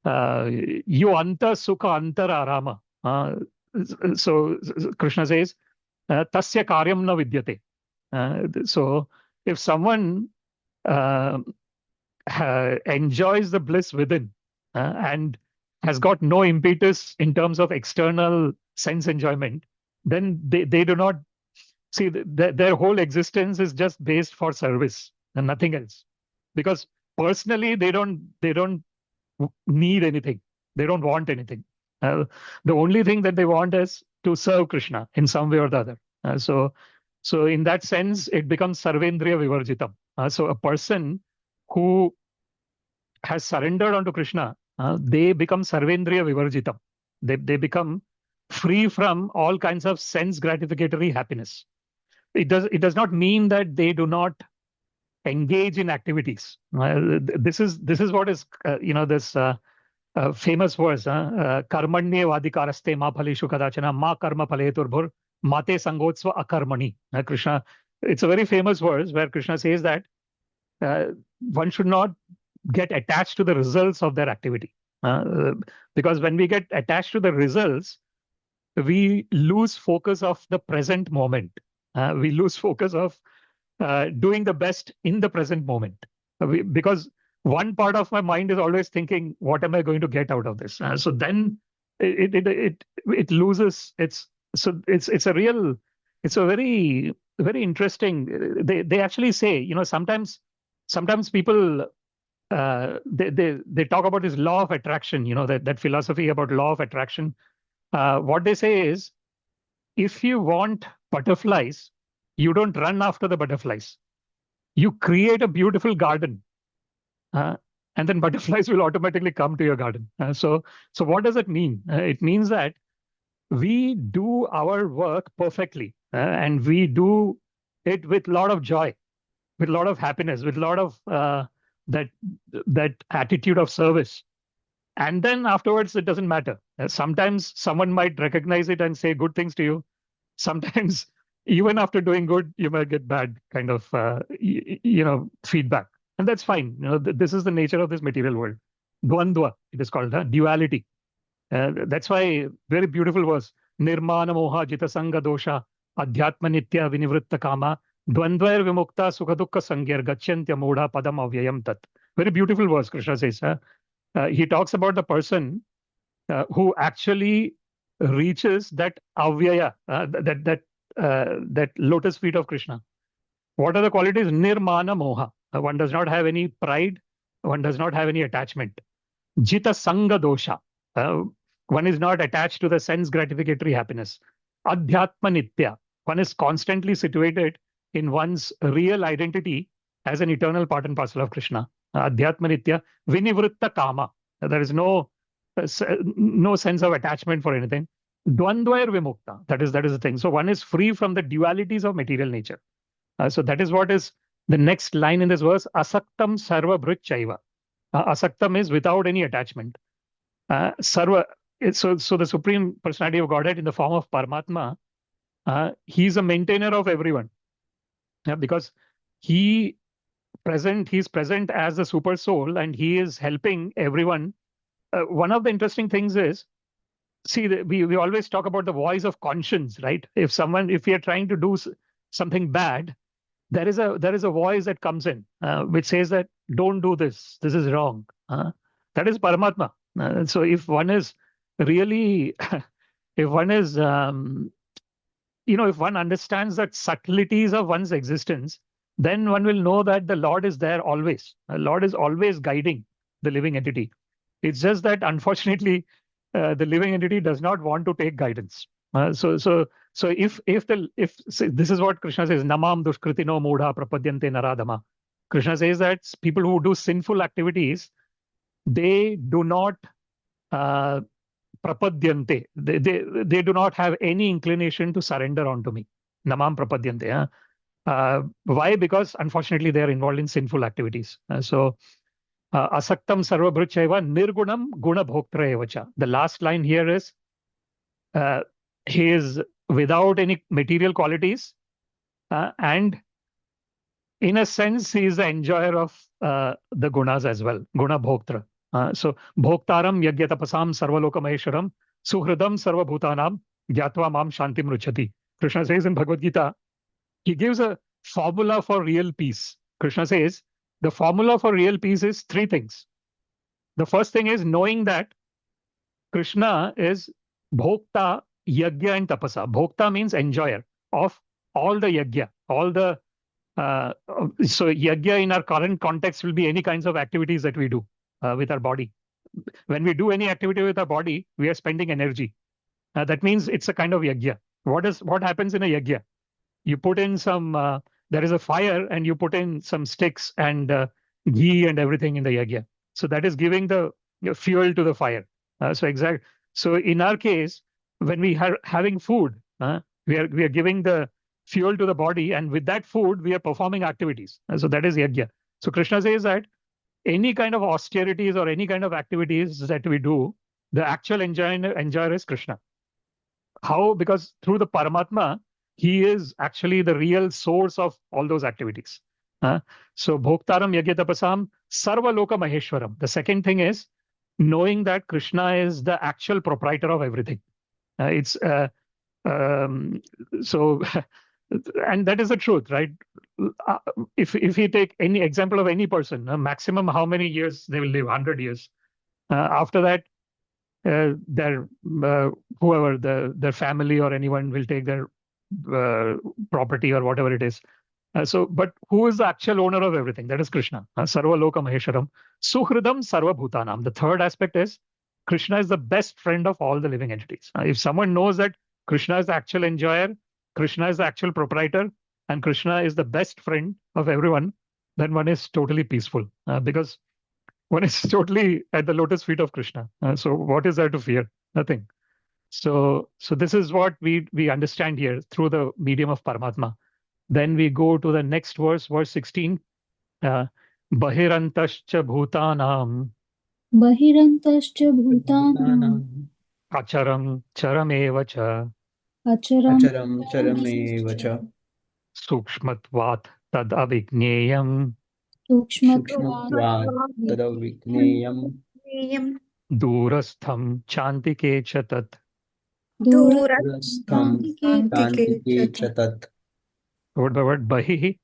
you anta sukha antara arama. So Krishna says, tasya karyam na vidyate. So if someone enjoys the bliss within and has got no impetus in terms of external sense enjoyment, then they do not see their whole existence is just based for service and nothing else. Because personally, they don't need anything. They don't want anything. The only thing that they want is to serve Krishna in some way or the other. So in that sense, it becomes sarvendriya vivarjitam. So a person who has surrendered onto Krishna, they become sarvendriya vivarjitam. They become free from all kinds of sense gratificatory happiness. It does not mean that they do not engage in activities. This is what is this famous verse, karmanye vadikaraste ma phaleshu kadachana ma karma phaleturbhur mate sangotsva akarmani. Krishna, it's a very famous verse where Krishna says that one should not get attached to the results of their activity. Because when we get attached to the results, we lose focus of the present moment. We lose focus of doing the best in the present moment. Because one part of my mind is always thinking, what am I going to get out of this? So then it loses its. So it's a very very interesting. They actually say, sometimes people they talk about this law of attraction. That philosophy about law of attraction. What they say is, if you want butterflies, you don't run after the butterflies. You create a beautiful garden. And then butterflies will automatically come to your garden. So what does it mean? It means that we do our work perfectly, and we do it with a lot of joy, with a lot of happiness, with a lot of that attitude of service. And then afterwards, it doesn't matter. Sometimes someone might recognize it and say good things to you. Sometimes, even after doing good, you might get bad kind of feedback. And that's fine. This is the nature of this material world. Dvandva, it is called, duality. That's why very beautiful verse. Nirmana moha jita sanga dosha adhyatma nitya vinivritta kama dvandvair vimukta sukha dukkha sangyar gachyantya moda padam avyayam tat. Very beautiful verse, Krishna says. He talks about the person who actually reaches that avyaya, that lotus feet of Krishna. What are the qualities? Nirmana moha. One does not have any pride. One does not have any attachment. Jita sanga dosha. One is not attached to the sense gratificatory happiness. Adhyatma nitya. One is constantly situated in one's real identity as an eternal part and parcel of Krishna. Adhyatma nitya. Vinivritta kama. There is no sense of attachment for anything. Dvandvair vimukta. That is the thing. So one is free from the dualities of material nature. So that is what is the next line in this verse. Asaktam sarva bhrit chaiva. Asaktam is without any attachment. Sarva. So the Supreme Personality of Godhead in the form of Paramatma, he's a maintainer of everyone. Because he's present as the super soul, and he is helping everyone. One of the interesting things is, see, we always talk about the voice of conscience, right? If we are trying to do something bad, there is a voice that comes in which says that don't do this. This is wrong. That is Paramatma. So if one is really, if one is, if one understands that subtleties of one's existence, then one will know that the Lord is there always. The Lord is always guiding the living entity. It's just that unfortunately, the living entity does not want to take guidance. So if this is what Krishna says, namam dushkritino mudha prapadyante naradama. Krishna says that people who do sinful activities, they do not prapadyante. They do not have any inclination to surrender onto me. Namam prapadyante. Why? Because unfortunately they are involved in sinful activities. Asaktam sarva bhruchaiva nirgunam guna bhoktra evacha. The last line here is, he is without any material qualities, and in a sense he is the enjoyer of the gunas as well. Guna bhoktra. So bhoktaram yagya tapasam sarvaloka maheswaram suhridam sarvabhutanam gyatva mam shantim ruchati. Krishna says in Bhagavad Gita, he gives a formula for real peace. Krishna says the formula for real peace is three things. The first thing is knowing that Krishna is bhokta, yagya, and tapasa. Bhokta means enjoyer of all the yagya, all the so yagya in our current context will be any kinds of activities that we do with our body. When we do any activity with our body, we are spending energy. That means it's a kind of yagya. What happens in a yagya? You put in some, there is a fire and you put in some sticks and ghee and everything in the yagya. So that is giving the fuel to the fire. So in our case, when we are having food, we are giving the fuel to the body, and with that food, we are performing activities. So that is yagya. So Krishna says that any kind of austerities or any kind of activities that we do, the actual enjoyer is Krishna. How? Because through the Paramatma, he is actually the real source of all those activities. So bhoktaram yagyatapasam sarva loka maheshwaram. The second thing is knowing that Krishna is the actual proprietor of everything. So and that is the truth, right? If you take any example of any person, maximum how many years they will live? 100 years. After that, their whoever their family or anyone will take their property or whatever it is. But who is the actual owner of everything? That is Krishna. Sarva loka maheswaram suhridam sarva bhutanam. The third aspect is Krishna is the best friend of all the living entities. If someone knows that Krishna is the actual enjoyer, Krishna is the actual proprietor, and Krishna is the best friend of everyone, then one is totally peaceful because one is totally at the lotus feet of Krishna. So what is there to fear? Nothing. So this is what we understand here through the medium of Paramatma. Then we go to the next verse 16. Bahirantascha bhutanam Bahirantascha bhutanam acharam charameva cha acharam Acharam charameva cha sukshmatvat tad avigneyam sukshmatvat sukshmatvat tadavikneyam durastham chantike cha tat. durastham Durastantike tantike cha tat. What the word bahi?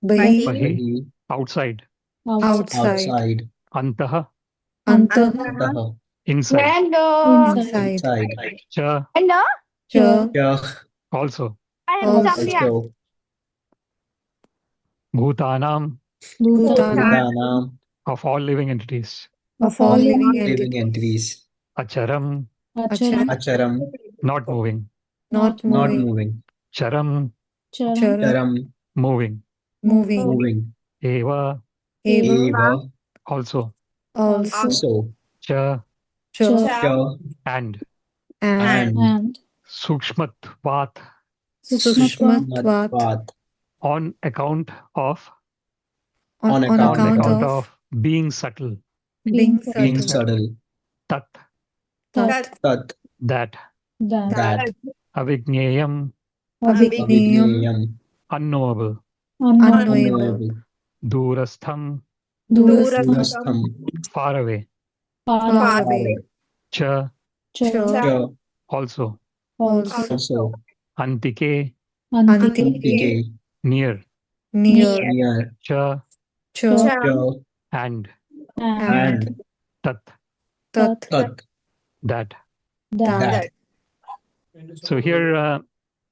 Bahi, Bahi, outside. Outside. Antaha, Antaha Antaha. inside. inside Inside. Cha, cha Cha also. also. Bhutanam, Bhutanam. of all living entities. of all living Living entities, entities. Acharam, acharam Acharam. not moving. not Not moving, moving. Charam, charam Charam. moving. moving, Moving. Eva, eva, Eva. also. also, So. Cha, cha, Cha. and. and and Sukshmatvat, sukshmatvat Sushmatvat, on account of On on account of being subtle. being being subtle, subtle. Tat, tat Tat. that. that That. Avigneyam, avigneyam, Avigneyam. unknowable. unknowable unknowable, Durastham, Durastham. far away. far far away away, Cha, cha Cha. also. also Also. Antike, antike Antike. near. near, Near. Cha, cha, Cha. and. and And. Tat, tat, Tat. that. that That. So here,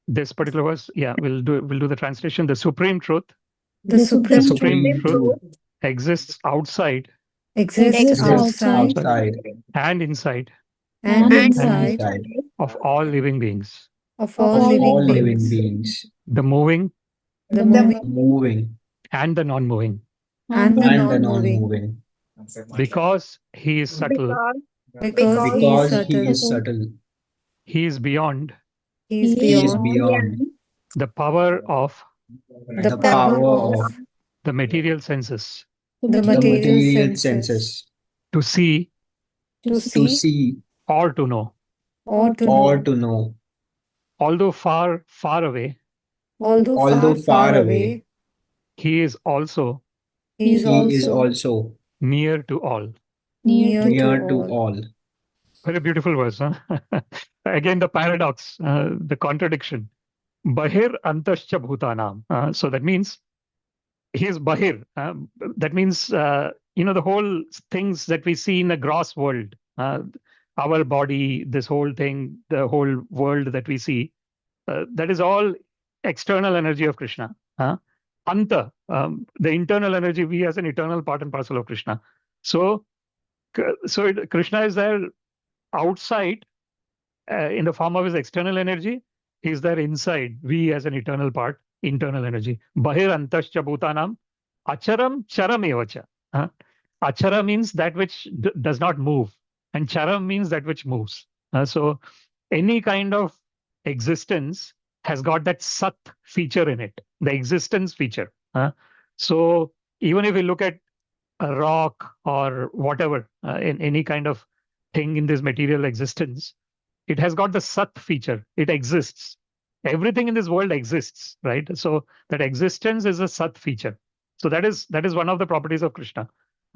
this particular verse, we'll do the translation. The supreme truth the supreme truth supreme truth exists outside exists exists outside Outside. and inside and and inside Inside. of all living beings. of of all all All living living beings, beings. The moving the moving Moving. and the non-moving. and the And the non-moving, non-moving. Because he is subtle, because he is Because he subtle, is subtle. he is beyond he is He is beyond beyond the power of the power of the material senses the the the material material material senses senses to see to to see see or to know. or to or know. to know. Although far, far away, Although Although far away, he is also he is he is also also near to all. near near to to all. all. Very beautiful verse. Huh? Again, the paradox, the contradiction. Bahir antascha bhutanam. So that means he is bahir. That means, the whole things that we see in the gross world, our body, this whole thing, the whole world that we see, that is all external energy of Krishna. Anta, the internal energy, we as an eternal part and parcel of Krishna. So, Krishna is there outside in the form of his external energy. He is there inside, we as an eternal part, internal energy. Bahir antascha bhutanam acharam charam evacha. Achara means that which does not move, and charam means that which moves. So any kind of existence has got that sat feature in it, the existence feature. So even if we look at a rock or whatever, in any kind of thing in this material existence, it has got the sat feature. It exists. Everything in this world exists, right? So that existence is a sat feature. So that is one of the properties of Krishna.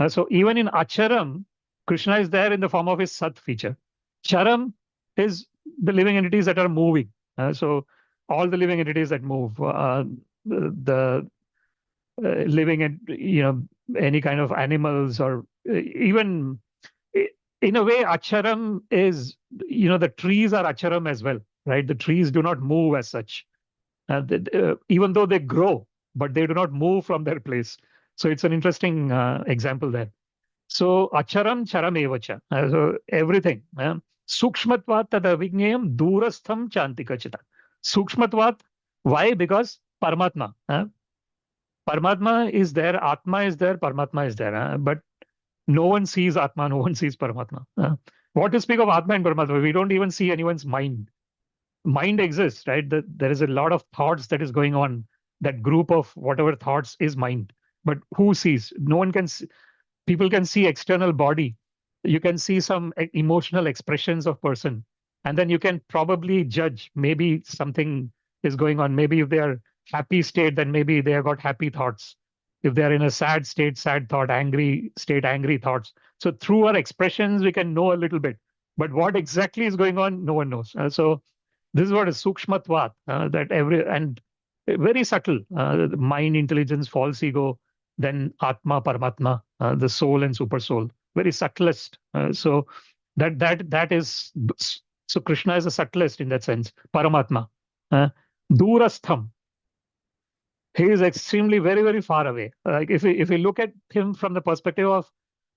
So even in acharam, Krishna is there in the form of his sat feature. Charam is the living entities that are moving. So all the living entities that move, the living and any kind of animals, or even in a way, acharam is, the trees are acharam as well, right? The trees do not move as such, even though they grow, but they do not move from their place. So it's an interesting example there. So acharam charam evacha. So everything. Sukshmatvat tad avigneyam durastham chantikachita. Sukshmatvat. Why? Because Paramatma. Paramatma is there, Atma is there, Paramatma is there. But no one sees Atma, no one sees Paramatma. What to speak of Atma and Paramatma? We don't even see anyone's mind. Mind exists, right? There is a lot of thoughts that is going on. That group of whatever thoughts is mind. But who sees? No one can see. People can see external body. You can see some emotional expressions of person. And then you can probably judge maybe something is going on. Maybe if they are happy state, then maybe they have got happy thoughts. If they are in a sad state, sad thought, angry state, angry thoughts. So through our expressions, we can know a little bit. But what exactly is going on, no one knows. So this is what is sukshmatvat, that and very subtle, mind, intelligence, false ego, then atma, paramatma, the soul and super soul, very subtlest. So that is, so Krishna is a subtlest in that sense, paramatma. Durastham, he is extremely very, very far away. Like if we look at him from the perspective of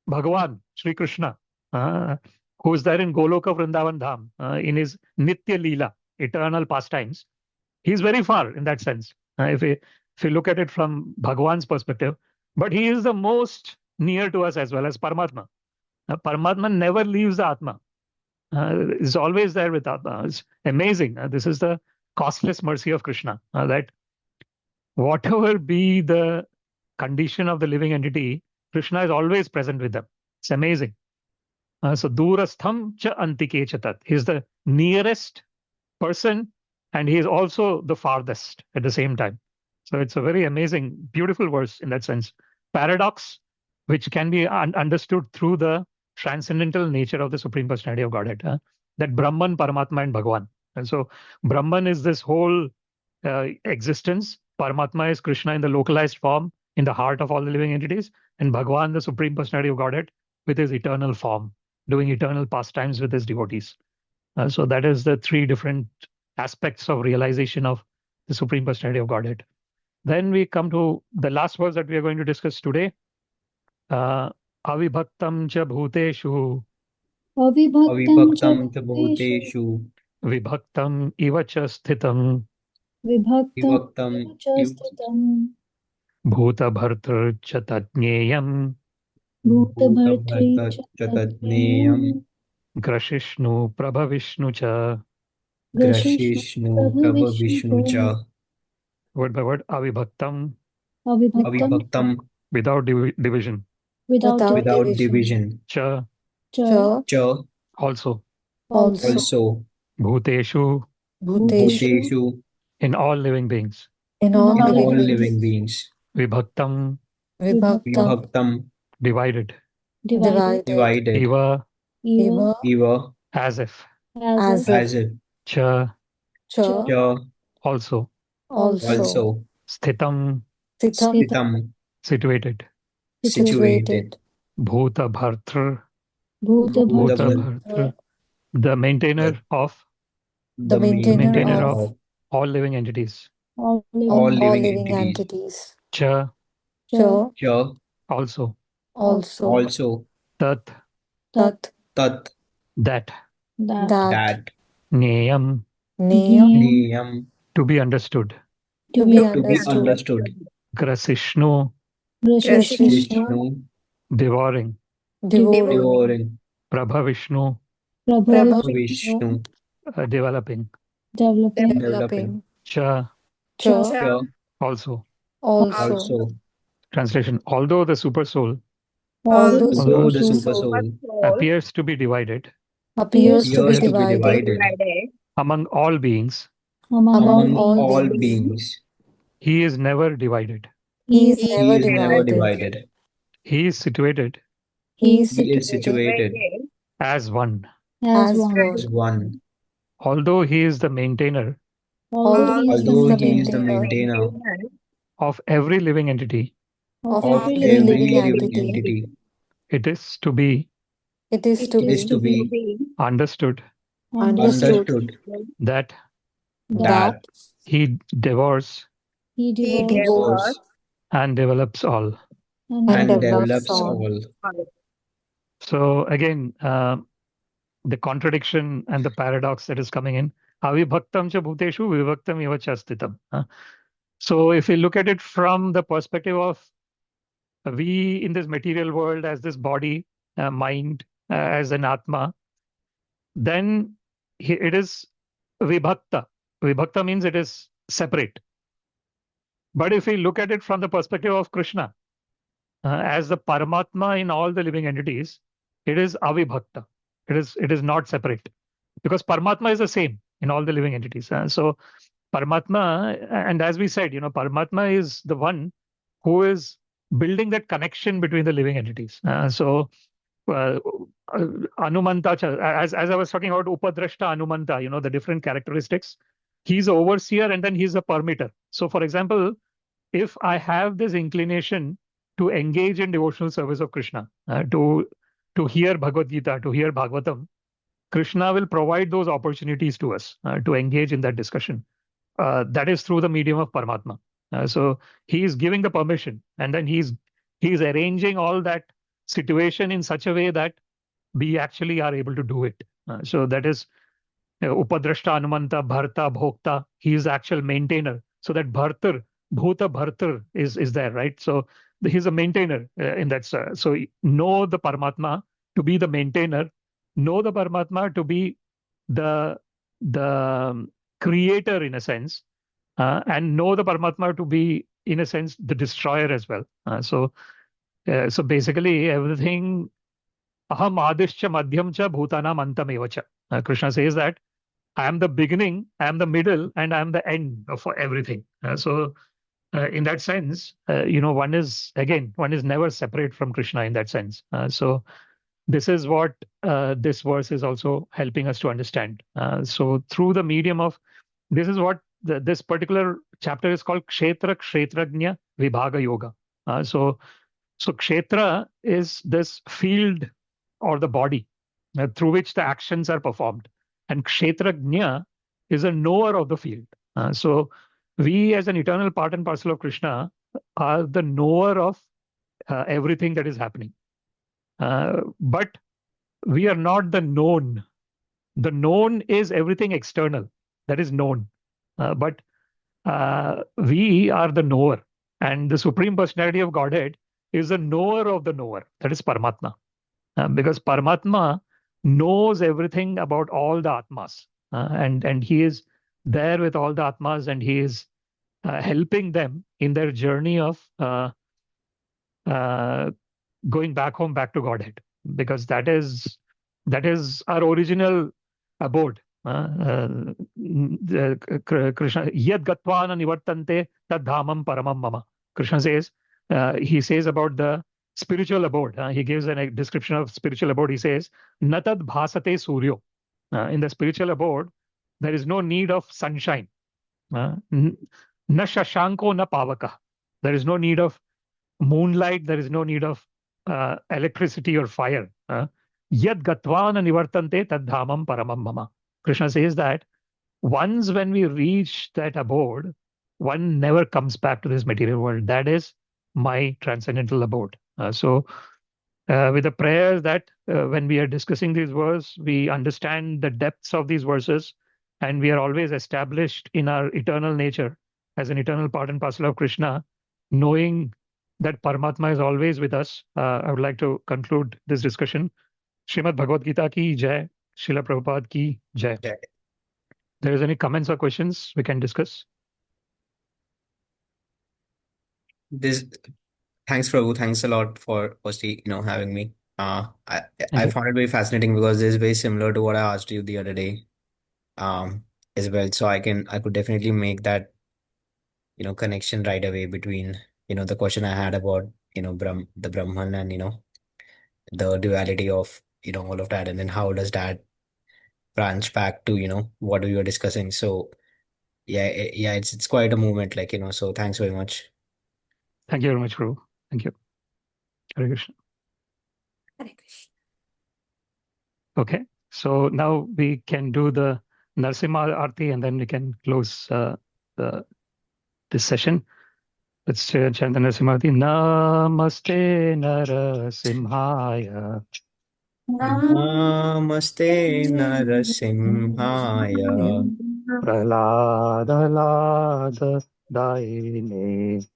Bhagavan, Sri Krishna, who is there in Goloka Vrindavan Dham, in his Nitya Leela, eternal pastimes, he's very far in that sense. If we look at it from Bhagavan's perspective, but he is the most near to us as well as Paramatma. Paramatma never leaves the Atma. Is always there with Atma. It's amazing. This is the costless mercy of Krishna, that whatever be the condition of the living entity, Krishna is always present with them. It's amazing. So durastham cha antike chatat. He is the nearest person, and he is also the farthest at the same time. So it's a very amazing, beautiful verse in that sense. Paradox, which can be understood through the transcendental nature of the Supreme Personality of Godhead. That Brahman, Paramatma, and Bhagavan. And so Brahman is this whole existence. Paramatma is Krishna in the localized form, in the heart of all the living entities. And Bhagavan, the Supreme Personality of Godhead, with his eternal form, doing eternal pastimes with his devotees. So that is the three different aspects of realization of the Supreme Personality of Godhead. Then we come to the last verse that we are going to discuss today. Avibhaktam cha bhuteshu Avibhaktam cha bhuteshu vibhaktam iva cha sthitam vibhaktam bhuta bhartr cha tatnyeyam bhutabharta cha tatneyam grashishnu prabhavishnu cha. grashishnu prabhavishnu cha. Word by word, avibhaktam, Avibhaktam without division. Without division. Cha, Cha also. Also. Bhuteshu, Bhuteshu in all living beings. in all in all living living beings. Vibhaktam, Vibhaktam Vibhaktam divided. divided, Eva, Eva, as if. as as if, if, Cha, cha, cha, also. also, also, Sthitam, sitam, stitam, situated. situated, Bhuta Bhartr, bhuta Bhuta Bhuta bhartr, Bhartr, the maintainer of the maintainer maintainer of of all living entities. all all living living entities. entities, Cha, cha, Cha, also. also, also, Tat, tat, tat, that. that, that, Neyam, niyam, niyam, to be understood. to be to be understood, understood. Grasishnu, Krishna, Vishnu, devouring. devouring, devouring. Prabhavishnu, Prabha Vishnu, developing. developing, developing. Cha, cha, Cha, also. also, also. Translation: although the super soul although Although the super super soul appears to be divided appears to be appears to be divided divided among all beings, among among all all beings, beings, he is never divided. he is he never is never divided, divided. He is situated he is He is situated situated as one. as as one, one. Although he is the maintainer although he is the Although he is the maintainer maintainer of every living entity, of of every living every living entity, entity, it is to be it is to it is to be be understood understood understood that that that he devours he he devours devours and develops all. and and develops develops all. all. So again, the contradiction and the paradox that is coming in. Avibhaktam cha bhuteshu vivaktam eva cha sthitam. So if we look at it from the perspective of we in this material world as this body, mind, as an atma, then it is vibhakta. Vibhakta means it is separate. But if we look at it from the perspective of Krishna, as the Paramatma in all the living entities, it is avibhakta. It is not separate because Paramatma is the same in all the living entities. So Paramatma, and as we said, Paramatma is the one who is building that connection between the living entities. So uh, Anumanta, as I was talking about Upadrashta Anumanta, the different characteristics. He's a overseer and then he's a permitter. So, for example, if I have this inclination to engage in devotional service of Krishna, to hear Bhagavad Gita, to hear Bhagavatam, Krishna will provide those opportunities to us to engage in that discussion. That is through the medium of Paramatma. So he is giving the permission, and then he's arranging all that situation in such a way that we actually are able to do it. So that is Upadrashta Anumanta Bharta Bhokta. He is the actual maintainer. So that Bhartar, Bhuta Bhartar is there, right? So he's a maintainer in that. So know the Paramatma to be the maintainer, know the Paramatma to be the creator in a sense, and know the Paramatma to be in a sense the destroyer as well. So basically everything aham adishcha madhyam cha bhutanam antam eva cha. Krishna says that I am the beginning, I am the middle, and I am the end of everything. So in that sense, one is never separate from Krishna in that sense. So this is what this verse is also helping us to understand. So through the medium of this is what this particular chapter is called Kshetra Kshetrajna Vibhaga Yoga. So Kshetra is this field or the body through which the actions are performed. And Kshetrajna is a knower of the field. So we as an eternal part and parcel of Krishna are the knower of everything that is happening. But we are not the known. The known is everything external that is known. But we are the knower. And the Supreme Personality of Godhead is the knower of the knower. That is Paramatma. Because Paramatma knows everything about all the Atmas. And he is there with all the Atmas and he is helping them in their journey of going back home, back to Godhead. Because that is our original abode. Krishna, yad gatvana nivartante tad dhamam paramam mama. Krishna says, he says about the spiritual abode. He gives a description of spiritual abode. He says, Natad bhasate suryo. In the spiritual abode, there is no need of sunshine. Na shashanko na pavaka. There is no need of moonlight. There is no need of electricity or fire. Yad gatvana nivartante tad dhamam paramam mama. Krishna says that once when we reach that abode, one never comes back to this material world. That is my transcendental abode. With the prayers that when we are discussing these verses, we understand the depths of these verses, and we are always established in our eternal nature as an eternal part and parcel of Krishna, knowing that Paramatma is always with us. I would like to conclude this discussion. Srimad Bhagavad-Gita ki jai, Srila Prabhupada ki jai. There is any comments or questions we can discuss? Thanks, Prabhu. Thanks a lot for firstly, having me. I you. found it very fascinating because this is very similar to what I asked you the other day, as well. So I could definitely make that, connection right away between, the question I had about, the Brahman and, the duality of, all of that, and then how does that branch back to, what we were discussing. So yeah, it's quite a movement, so thanks very much. Thank you very much, Prabhu. Thank you. Hare Krishna. Hare Krishna. Okay, so now we can do the Narsimha Arti and then we can close this session. Let's chant the Narsimha Arti. Namaste Narasimhaya. Namaste Narasimhaya. Prahlada Daine.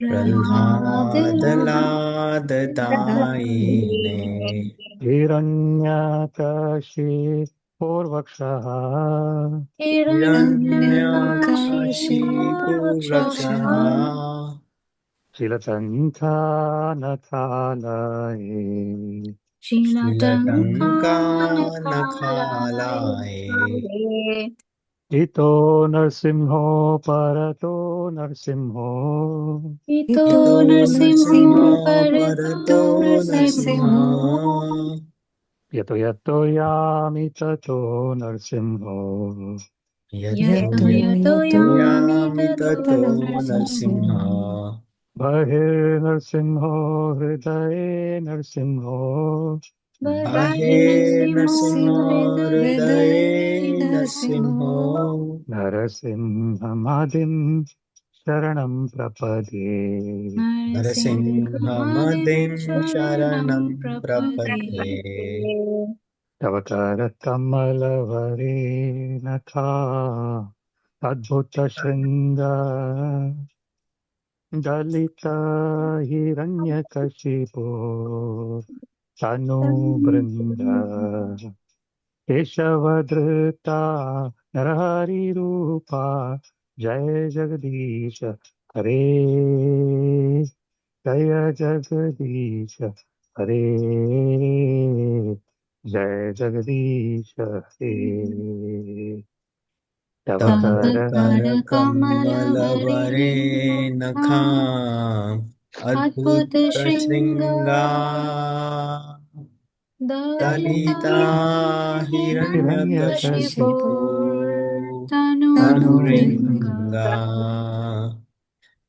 Prahlada Daine. Hiranyakashi Purvakshaha. Hiranyakashipu Rakshaha. Shilatanta Nathalaye. Shilatanka Nakhalaye. Ito Narsimho Parato Narsimho. Ito Narsimho Parato Narsimho. Yato Yato Yami Tato Narsimho. Yato Yato Yami Tato Narsimha. Bahir Narsimho Hridaye Narsimho. Ahe Narsimho Hridaye Narsimho. Narasimhamadim Sharanam Prapadye. Narasimhamadim Sharanam Prapadye. Tavakara Kamalavari Natha Adbhuta Shringa Dalita Hiranyakashipu Tanu Brinda Keshavadrita Narahari Rupa Jai Jagadish Hare Jaya Jagadish Hare Jai Jagadish Hare Tavakara Kamalavare Nakham Adbhuta Shringa Dalita Hiranyakashipu Tanuvringa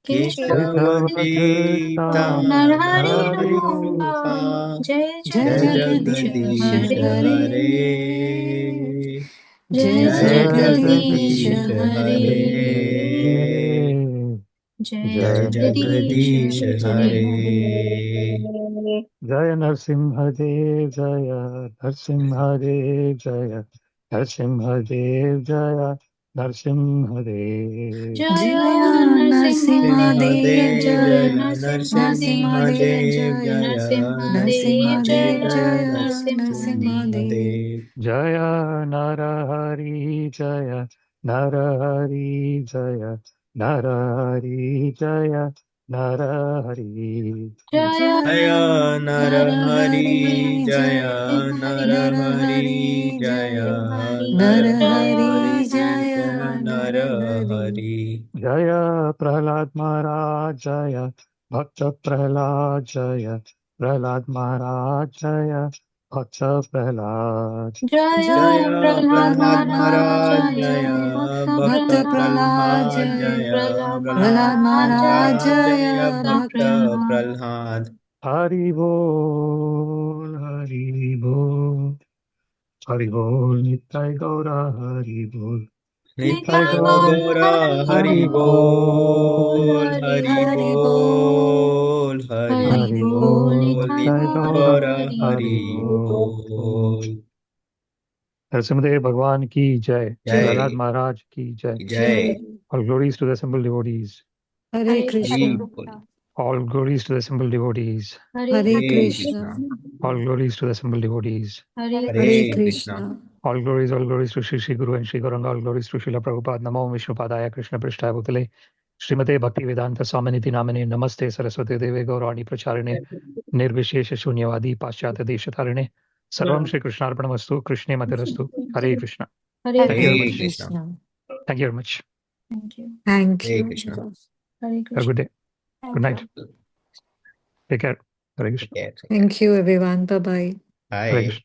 Keshavadrita Narahari Rupa Jai Jagadish Hare Jai Jagadish Hare Jai Jagadish Hare. Jaya Narsimhadev Jaya Narsimhadev Jaya Narsimhadev Jaya Narsimhadev Jaya Narsimhadev Jaya Narsimhadev Jaya Narsimhadev Jaya Narsimhadev Jaya Narahari Jaya Narahari Jaya Narahari Jaya Narahari Jaya Narahari Jaya Narahari Jaya Narahari Jaya Narahari Jaya Prahlad Maharaj Jaya Bhakta Prahlad Jaya Prahlad Maharaj Jaya, Bhakta Prahlad. Jaya Jaya Prahlad Prahlad Maharaj Maharaj Jaya Jaya Bhakta Bhakta Prahlad Prahlad Jaya Jaya Prahlad Prahlad Maharaj Maharaj Jaya Jaya Bhakta Bhakta Prahlad. Prahlad. Hari Bol, Hari Bol, Hari Bol, Nitai Gaura, Hari Bol. Nitai Nitai Gaura, Gaura Hari Hari Bol, Bol, Hari Hari Bol, Hari Hari Bol, Bol, Nitai Nitai Nitai Gaura, Gaura Hari Hari Bol. Bol. Narasimhadev Bhagwan ki jai. Prahlad Jai, Maharaj ki jai. Jai, All glories to the assembled devotees. Hare Krishna. Hari Bol. All glories to the assembled devotees. Hare Hare Krishna. Krishna, All glories to the assembled devotees. Hare Hare Krishna, Krishna. All glories to Shri Shri Guru and Shri Gauranga. All glories to Srila Prabhupada. Namo Vishnu Padaya Krishna Prishtaya Bhutale. Srimate Bhakti Vedanta Swaminiti Namane Namaste Saraswati Deve Gaurani Pracharine Nirvishesha Shunyavadi Paschatya Deshatarine Sarvam Shri Krishnarpanamastu Krishne Matirastu Hare Krishna. Hare Thank you very Hare much. Krishna, Thank you very much. Thank you. Thank Hare you. Krishna. Hare Have a Krishna. good day. Thank Good night. you. Take care. Hare Krishna. Take care. Thank you, everyone. Bye bye. Hare Bye. Krishna.